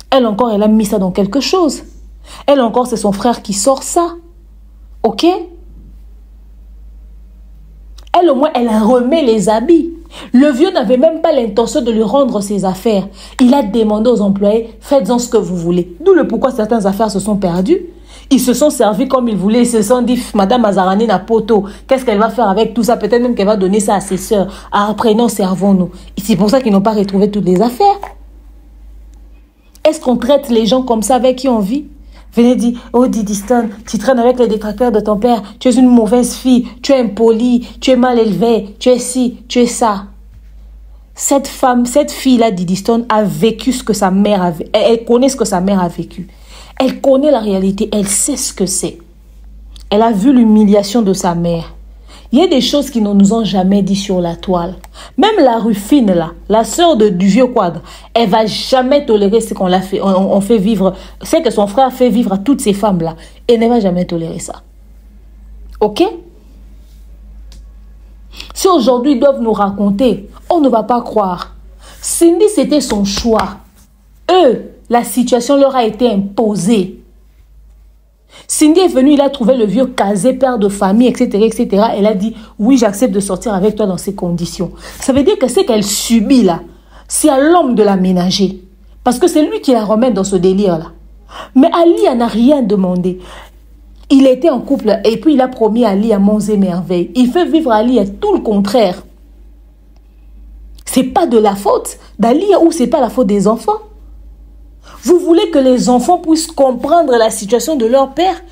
Elle encore, elle a mis ça dans quelque chose. Elle encore, c'est son frère qui sort ça. Ok? Elle, au moins, elle remet les habits. Le vieux n'avait même pas l'intention de lui rendre ses affaires. Il a demandé aux employés, faites-en ce que vous voulez. D'où le pourquoi certaines affaires se sont perdues. Ils se sont servis comme ils voulaient. Ils se sont dit, Madame Azarani n'a poto. Qu'est-ce qu'elle va faire avec tout ça? Peut-être même qu'elle va donner ça à ses sœurs. Après, non, servons-nous. C'est pour ça qu'ils n'ont pas retrouvé toutes les affaires. Est-ce qu'on traite les gens comme ça avec qui on vit? Venez dire, oh Didiston, tu traînes avec les détracteurs de ton père, tu es une mauvaise fille, tu es impolie, tu es mal élevée, tu es ci, tu es ça. Cette femme, cette fille-là, Didiston, a vécu ce que sa mère a vécu. Elle connaît ce que sa mère a vécu. Elle connaît la réalité, elle sait ce que c'est. Elle a vu l'humiliation de sa mère. Il y a des choses qui ne nous ont jamais dit sur la toile. Même la Rufine, là, la sœur du vieux quadre, elle va jamais tolérer ce qu'on l'a fait, on fait vivre, ce que son frère fait vivre à toutes ces femmes-là. Elle ne va jamais tolérer ça. Ok? Si aujourd'hui ils doivent nous raconter, on ne va pas croire. Cindy, c'était son choix. Eux, la situation leur a été imposée. Cindy est venue, il a trouvé le vieux casé, père de famille, etc., etc. Elle a dit, oui, j'accepte de sortir avec toi dans ces conditions. Ça veut dire que c'est qu'elle subit là. C'est à l'homme de la ménager. Parce que c'est lui qui la remet dans ce délire-là. Mais Ali n'a rien demandé. Il était en couple et puis il a promis à Ali à monts et merveilles. Il fait vivre à Ali tout le contraire. C'est pas de la faute d'Ali ou c'est pas la faute des enfants. Vous voulez que les enfants puissent comprendre la situation de leur père?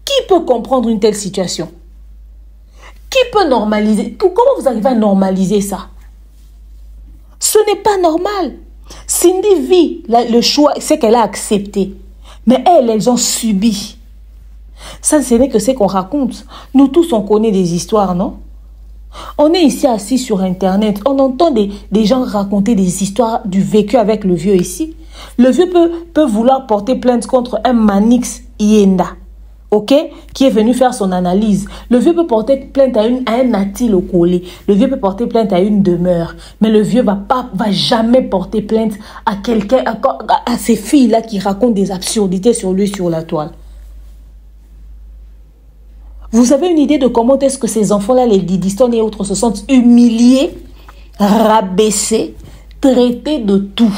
Qui peut comprendre une telle situation? Qui peut normaliser? Comment vous arrivez à normaliser ça? Ce n'est pas normal. Cindy vit le choix, c'est qu'elle a accepté. Mais elles ont subi. Ça, ce n'est que ce qu'on raconte. Nous tous, on connaît des histoires, non? On est ici assis sur Internet. On entend des gens raconter des histoires du vécu avec le vieux ici. Le vieux peut vouloir porter plainte contre un Manix Ienda, ok, qui est venu faire son analyse. Le vieux peut porter plainte à un Natil au collet. Le vieux peut porter plainte à une demeure. Mais le vieux va jamais porter plainte à quelqu'un, à ces filles-là qui racontent des absurdités sur lui, sur la toile. Vous avez une idée de comment est-ce que ces enfants-là, les Didiston et autres, se sentent humiliés, rabaissés, traités de tout?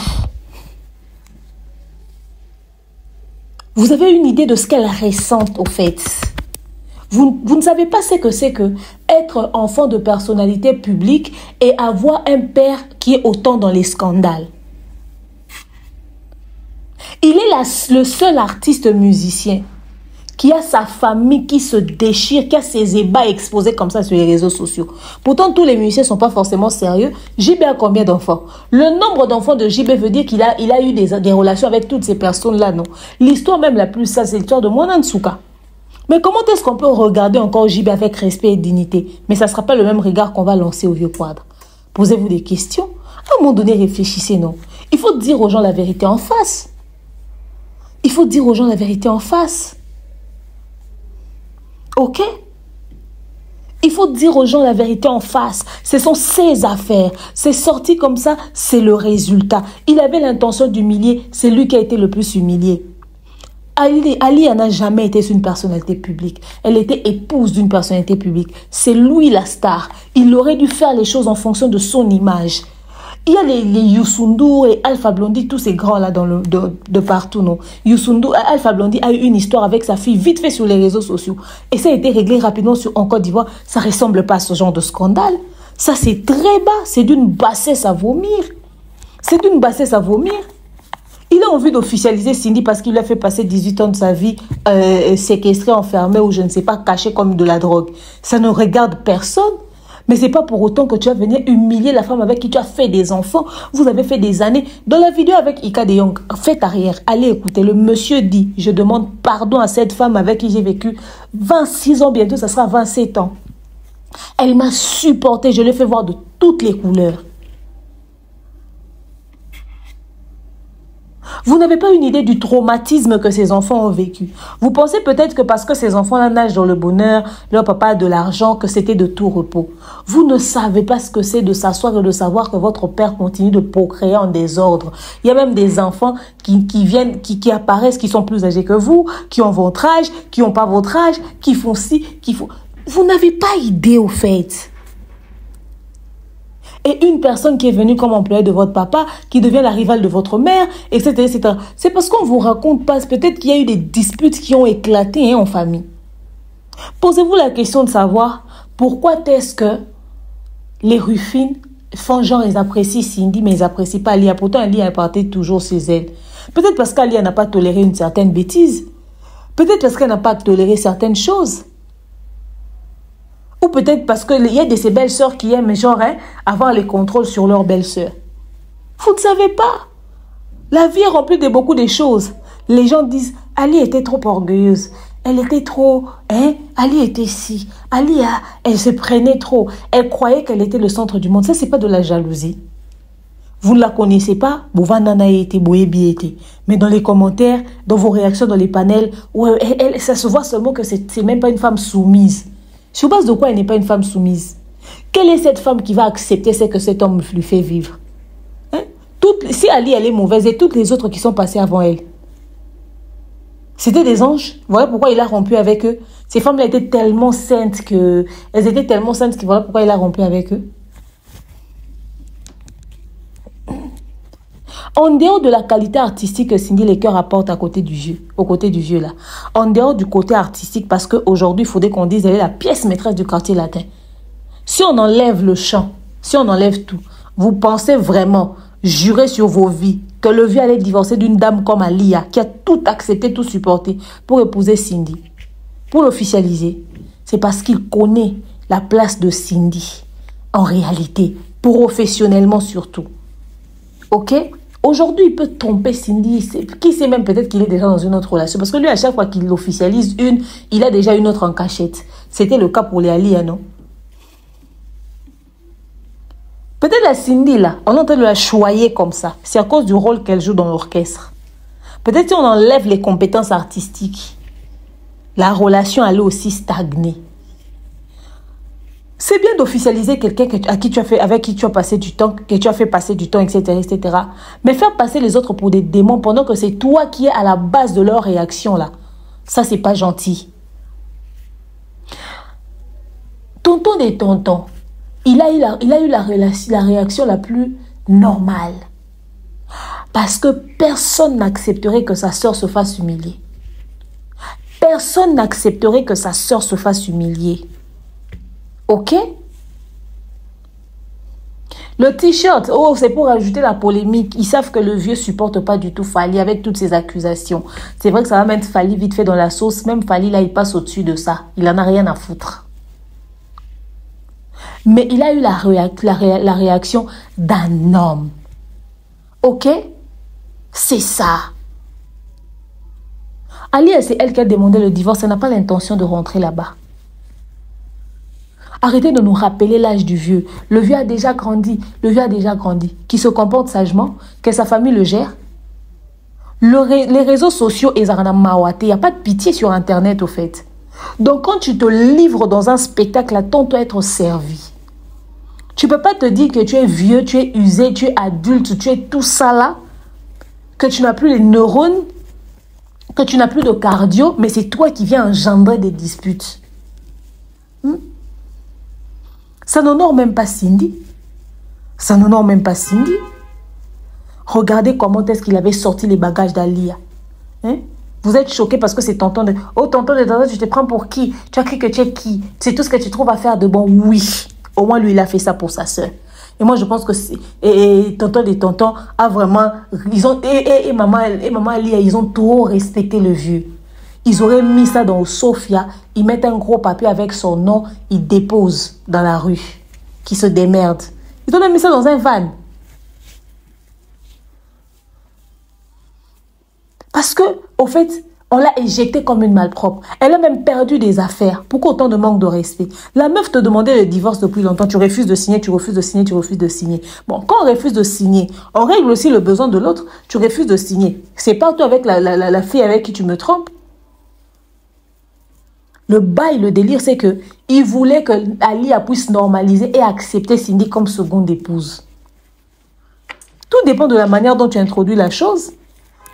Vous avez une idée de ce qu'elle ressent au fait. Vous ne savez pas ce que c'est que être enfant de personnalité publique et avoir un père qui est autant dans les scandales. Il est le seul artiste musicien qui a sa famille qui se déchire, qui a ses ébats exposés comme ça sur les réseaux sociaux. Pourtant, tous les musiciens ne sont pas forcément sérieux. JB a combien d'enfants? Le nombre d'enfants de JB veut dire qu'il a eu des relations avec toutes ces personnes-là, non? L'histoire même la plus sale, c'est l'histoire de Mwanansuka. Mais comment est-ce qu'on peut regarder encore JB avec respect et dignité? Mais ça ne sera pas le même regard qu'on va lancer au vieux quadre. Posez-vous des questions. À un moment donné, réfléchissez, non? Il faut dire aux gens la vérité en face. Il faut dire aux gens la vérité en face. Ok? Il faut dire aux gens la vérité en face. Ce sont ses affaires. C'est sorti comme ça, c'est le résultat. Il avait l'intention d'humilier, c'est lui qui a été le plus humilié. Ali n'a jamais été une personnalité publique. Elle était épouse d'une personnalité publique. C'est lui la star. Il aurait dû faire les choses en fonction de son image. Il y a les Youssou N'Dour et Alpha Blondy, tous ces grands-là de partout, non? Youssou N'Dour, Alpha Blondy a eu une histoire avec sa fille, vite fait sur les réseaux sociaux. Et ça a été réglé rapidement en Côte d'Ivoire. Ça ne ressemble pas à ce genre de scandale. Ça, c'est très bas. C'est d'une bassesse à vomir. C'est d'une bassesse à vomir. Il a envie d'officialiser Cindy parce qu'il a fait passer 18 ans de sa vie séquestré, enfermé ou je ne sais pas, caché comme de la drogue. Ça ne regarde personne. Mais ce n'est pas pour autant que tu vas venir humilier la femme avec qui tu as fait des enfants. Vous avez fait des années. Dans la vidéo avec Ika de Jong, faites arrière, allez écouter. Le monsieur dit, je demande pardon à cette femme avec qui j'ai vécu 26 ans, bientôt ça sera 27 ans. Elle m'a supporté, je l'ai fait voir de toutes les couleurs. Vous n'avez pas une idée du traumatisme que ces enfants ont vécu. Vous pensez peut-être que parce que ces enfants-là nagent dans le bonheur, leur papa a de l'argent, que c'était de tout repos. Vous ne savez pas ce que c'est de s'asseoir et de savoir que votre père continue de procréer en désordre. Il y a même des enfants qui viennent, qui apparaissent, qui sont plus âgés que vous, qui ont votre âge, qui n'ont pas votre âge, qui font ci, qui font... Vous n'avez pas idée au fait. Et une personne qui est venue comme employée de votre papa, qui devient la rivale de votre mère, etc., etc. C'est parce qu'on ne vous raconte pas. Peut-être qu'il y a eu des disputes qui ont éclaté en famille. Posez-vous la question de savoir pourquoi est-ce que les Ruffines font genre, ils apprécient Cindy, mais ils n'apprécient pas Alia. Pourtant, Alia est partie toujours chez elle. Peut-être parce qu'Alia n'a pas toléré une certaine bêtise. Peut-être parce qu'elle n'a pas toléré certaines choses. Ou peut-être parce qu'il y a de ces belles-sœurs qui aiment genre avoir les contrôles sur leurs belles-sœurs. Vous ne savez pas. La vie est remplie de beaucoup de choses. Les gens disent, Ali était trop orgueilleuse. Elle était trop... Ali était si. Ali, elle se prenait trop. Elle croyait qu'elle était le centre du monde. Ça, c'est pas de la jalousie. Vous ne la connaissez pas. Mais dans les commentaires, dans vos réactions, dans les panels, ça se voit seulement que c'est même pas une femme soumise. Sur base de quoi elle n'est pas une femme soumise? Quelle est cette femme qui va accepter ce que cet homme lui fait vivre? Si Ali, elle est mauvaise, et toutes les autres qui sont passées avant elle, c'était des anges. Voilà pourquoi il a rompu avec eux. Ces femmes-là étaient tellement saintes que... Elles étaient tellement saintes que voilà pourquoi il a rompu avec eux. En dehors de la qualité artistique que Cindy Lecoeur apporte aux côtés du vieux là, en dehors du côté artistique, parce qu'aujourd'hui, il faudrait qu'on dise elle est la pièce maîtresse du quartier latin. Si on enlève le chant, si on enlève tout, vous pensez vraiment, jurez sur vos vies, que le vieux allait divorcer d'une dame comme Alia, qui a tout accepté, tout supporté, pour épouser Cindy, pour l'officialiser? C'est parce qu'il connaît la place de Cindy, en réalité, professionnellement surtout. Ok? Aujourd'hui, il peut tromper Cindy. Qui sait même peut-être qu'il est déjà dans une autre relation. Parce que lui, à chaque fois qu'il officialise une, il a déjà une autre en cachette. C'était le cas pour les Alia, non? Peut-être la Cindy, là, on est en train de la choyer comme ça. C'est à cause du rôle qu'elle joue dans l'orchestre. Peut-être si on enlève les compétences artistiques, la relation allait aussi stagner. C'est bien d'officialiser quelqu'un avec qui tu as passé du temps, que tu as fait passer du temps, etc., etc. Mais faire passer les autres pour des démons pendant que c'est toi qui es à la base de leur réaction, là. Ça, c'est pas gentil. Tonton des tontons, il a eu la réaction la plus normale. Parce que personne n'accepterait que sa sœur se fasse humilier. Personne n'accepterait que sa sœur se fasse humilier. Ok? Le t-shirt, oh, c'est pour ajouter la polémique. Ils savent que le vieux supporte pas du tout Fally avec toutes ces accusations. C'est vrai que ça va mettre Fally vite fait dans la sauce. Même Fally, là, il passe au-dessus de ça. Il en a rien à foutre. Mais il a eu la réaction d'un homme. Ok? C'est ça. Alia, c'est elle qui a demandé le divorce. Elle n'a pas l'intention de rentrer là-bas. Arrêtez de nous rappeler l'âge du vieux. Le vieux a déjà grandi. Le vieux a déjà grandi. Qui se comporte sagement, que sa famille le gère. Les réseaux sociaux, il n'y a pas de pitié sur Internet, au fait. Donc, quand tu te livres dans un spectacle, attends-toi à être servi. Tu ne peux pas te dire que tu es vieux, tu es usé, tu es adulte, tu es tout ça là, que tu n'as plus les neurones, que tu n'as plus de cardio, mais c'est toi qui viens engendrer des disputes. Ça n'honore même pas Cindy. Ça n'honore même pas Cindy. Regardez comment est-ce qu'il avait sorti les bagages d'Alia. Vous êtes choqués parce que c'est tonton de... Oh, tonton de tonton, tu te prends pour qui? Tu as cru que tu es qui? C'est tout ce que tu trouves à faire de bon? Oui. Au moins, lui, il a fait ça pour sa soeur. Et moi, je pense que... tonton des tontons a vraiment... Ils ont, et maman Alia, ils ont trop respecté le vieux. Ils auraient mis ça dans Sophia, ils mettent un gros papier avec son nom, ils déposent dans la rue, qui se démerde. Ils ont mis ça dans un van. Parce que, au fait, On l'a éjectée comme une malpropre. Elle a même perdu des affaires. Pourquoi autant de manque de respect? La meuf te demandait le divorce depuis longtemps. Tu refuses de signer, tu refuses de signer, tu refuses de signer. Bon, quand on refuse de signer, on règle aussi le besoin de l'autre. Tu refuses de signer. C'est pas toi avec la fille avec qui tu me trompes. Le bail, le délire, c'est que il voulait que Alia puisse normaliser et accepter Cindy comme seconde épouse. Tout dépend de la manière dont tu introduis la chose.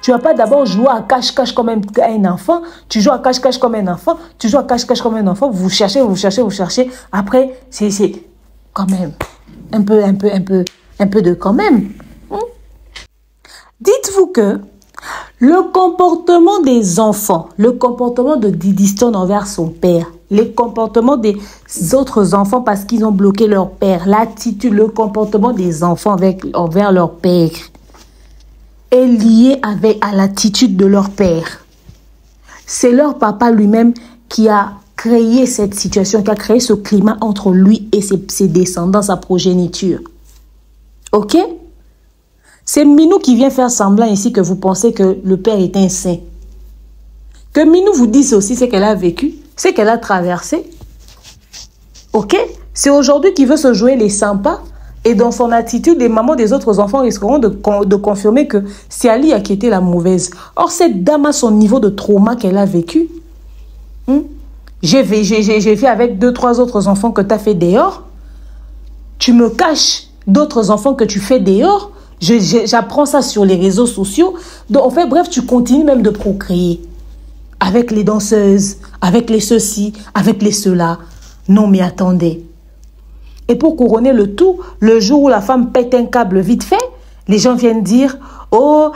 Tu vas pas d'abord jouer à cache-cache comme un enfant. Tu joues à cache-cache comme un enfant. Tu joues à cache-cache comme un enfant. Vous cherchez, vous cherchez, vous cherchez. Après, c'est quand même un peu de quand même. Dites-vous que le comportement des enfants, le comportement de Didi Stone envers son père, les comportements des autres enfants parce qu'ils ont bloqué leur père, l'attitude, le comportement des enfants envers leur père est lié à l'attitude de leur père. C'est leur papa lui-même qui a créé cette situation, qui a créé ce climat entre lui et ses descendants, sa progéniture. Ok? C'est Minou qui vient faire semblant ici que vous pensez que le père est un saint. Que Minou vous dise aussi ce qu'elle a vécu, ce qu'elle a traversé. Ok? C'est aujourd'hui qu'il veut se jouer les sympas. Et dans son attitude, les mamans des autres enfants risqueront de confirmer que c'est Alia qui était la mauvaise. Or, cette dame a son niveau de trauma qu'elle a vécu. J'ai fait avec 2-3 autres enfants que tu as fait dehors. Tu me caches d'autres enfants que tu fais dehors. J'apprends ça sur les réseaux sociaux. Donc, en fait, bref, tu continues même de procréer. Avec les danseuses, avec les ceci, avec les cela. Non, mais attendez. Et pour couronner le tout, le jour où la femme pète un câble vite fait, les gens viennent dire « Oh,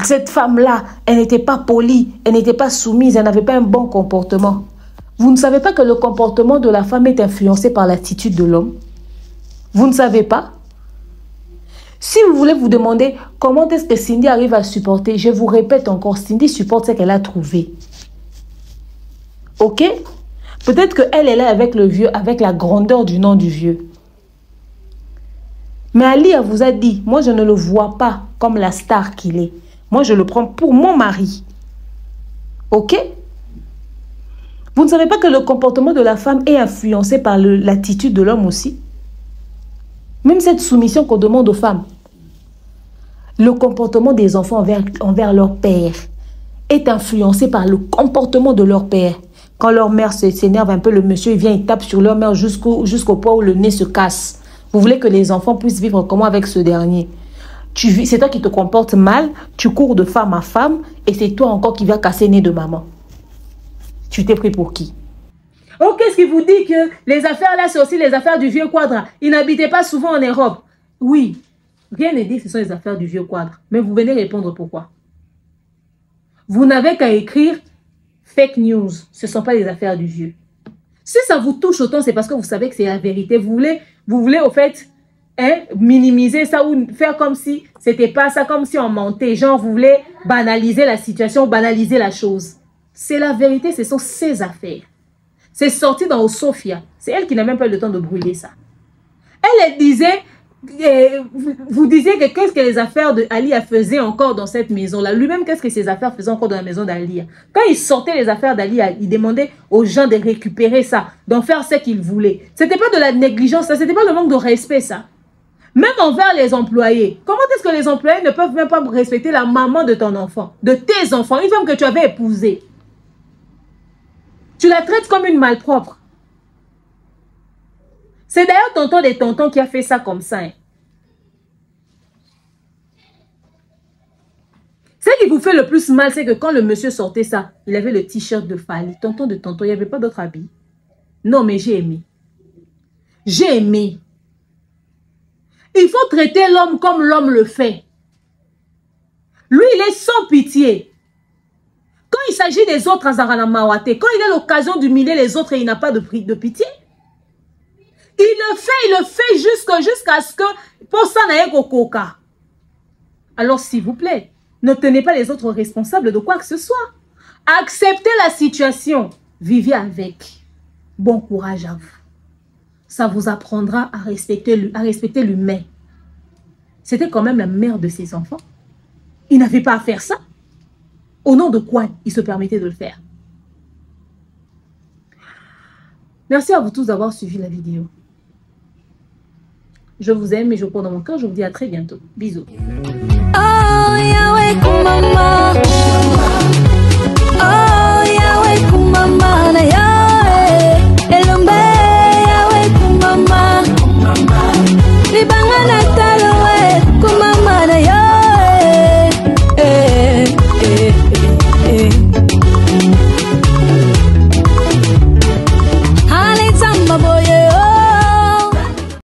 cette femme-là, elle n'était pas polie, elle n'était pas soumise, elle n'avait pas un bon comportement. » Vous ne savez pas que le comportement de la femme est influencé par l'attitude de l'homme? Vous ne savez pas? Si vous voulez vous demander comment est-ce que Cindy arrive à supporter, je vous répète encore, Cindy supporte ce qu'elle a trouvé. Ok? Peut-être qu'elle est là avec le vieux, avec la grandeur du nom du vieux. Mais Alia vous a dit, moi je ne le vois pas comme la star qu'il est. Moi je le prends pour mon mari. Ok? Vous ne savez pas que le comportement de la femme est influencé par l'attitude de l'homme aussi? Même cette soumission qu'on demande aux femmes. Le comportement des enfants envers leur père est influencé par le comportement de leur père. Quand leur mère s'énerve un peu, le monsieur il vient, il tape sur leur mère jusqu'au point où le nez se casse. Vous voulez que les enfants puissent vivre comment avec ce dernier? C'est toi qui te comportes mal, tu cours de femme à femme et c'est toi encore qui vas casser le nez de maman. Tu t'es pris pour qui? Oh, qu'est-ce qui vous dit que les affaires là, c'est aussi les affaires du vieux Quadra? Il n'habitait pas souvent en Europe. Oui, rien n'est dit que ce sont les affaires du vieux Quadra. Mais vous venez répondre pourquoi. Vous n'avez qu'à écrire fake news. Ce ne sont pas les affaires du vieux. Si ça vous touche autant, c'est parce que vous savez que c'est la vérité. Vous voulez au fait minimiser ça ou faire comme si c'était pas ça, comme si on mentait. Genre, vous voulez banaliser la situation, banaliser la chose. C'est la vérité, ce sont ses affaires. C'est sorti dans Sophia. C'est elle qui n'a même pas eu le temps de brûler ça. Elle disait, vous disiez que qu'est-ce que les affaires de Alia faisaient encore dans cette maison-là. Lui-même, qu'est-ce que ses affaires faisaient encore dans la maison d'Alia. Quand il sortait les affaires d'Alia, il demandait aux gens de récupérer ça, d'en faire ce qu'ils voulaient. C'était pas de la négligence, ça, c'était pas le manque de respect, ça. Même envers les employés. Comment est-ce que les employés ne peuvent même pas respecter la maman de ton enfant, de tes enfants, une femme que tu avais épousée? Tu la traites comme une malpropre. C'est d'ailleurs tonton des tontons qui a fait ça comme ça. Ce qui vous fait le plus mal, c'est que quand le monsieur sortait ça, il avait le t-shirt de Fali. Tonton de tonton, il n'y avait pas d'autre habit. Non, mais j'ai aimé. J'ai aimé. Il faut traiter l'homme comme l'homme le fait. Lui, il est sans pitié. Quand il s'agit des autres, quand il a l'occasion d'humilier les autres et il n'a pas de pitié, il le fait jusqu'à ce que pour ça n'aille qu'au coca. Alors s'il vous plaît, ne tenez pas les autres responsables de quoi que ce soit. Acceptez la situation, vivez avec. Bon courage à vous. Ça vous apprendra à respecter l'humain. C'était quand même la mère de ses enfants. Il n'avait pas à faire ça. Au nom de quoi il se permettait de le faire? Merci à vous tous d'avoir suivi la vidéo. Je vous aime et je prends dans mon cœur. Je vous dis à très bientôt. Bisous. Oh, Yahweh, kumama. Oh, Yahweh, kumama na Yahweh. Elombe, Yahweh, kumama.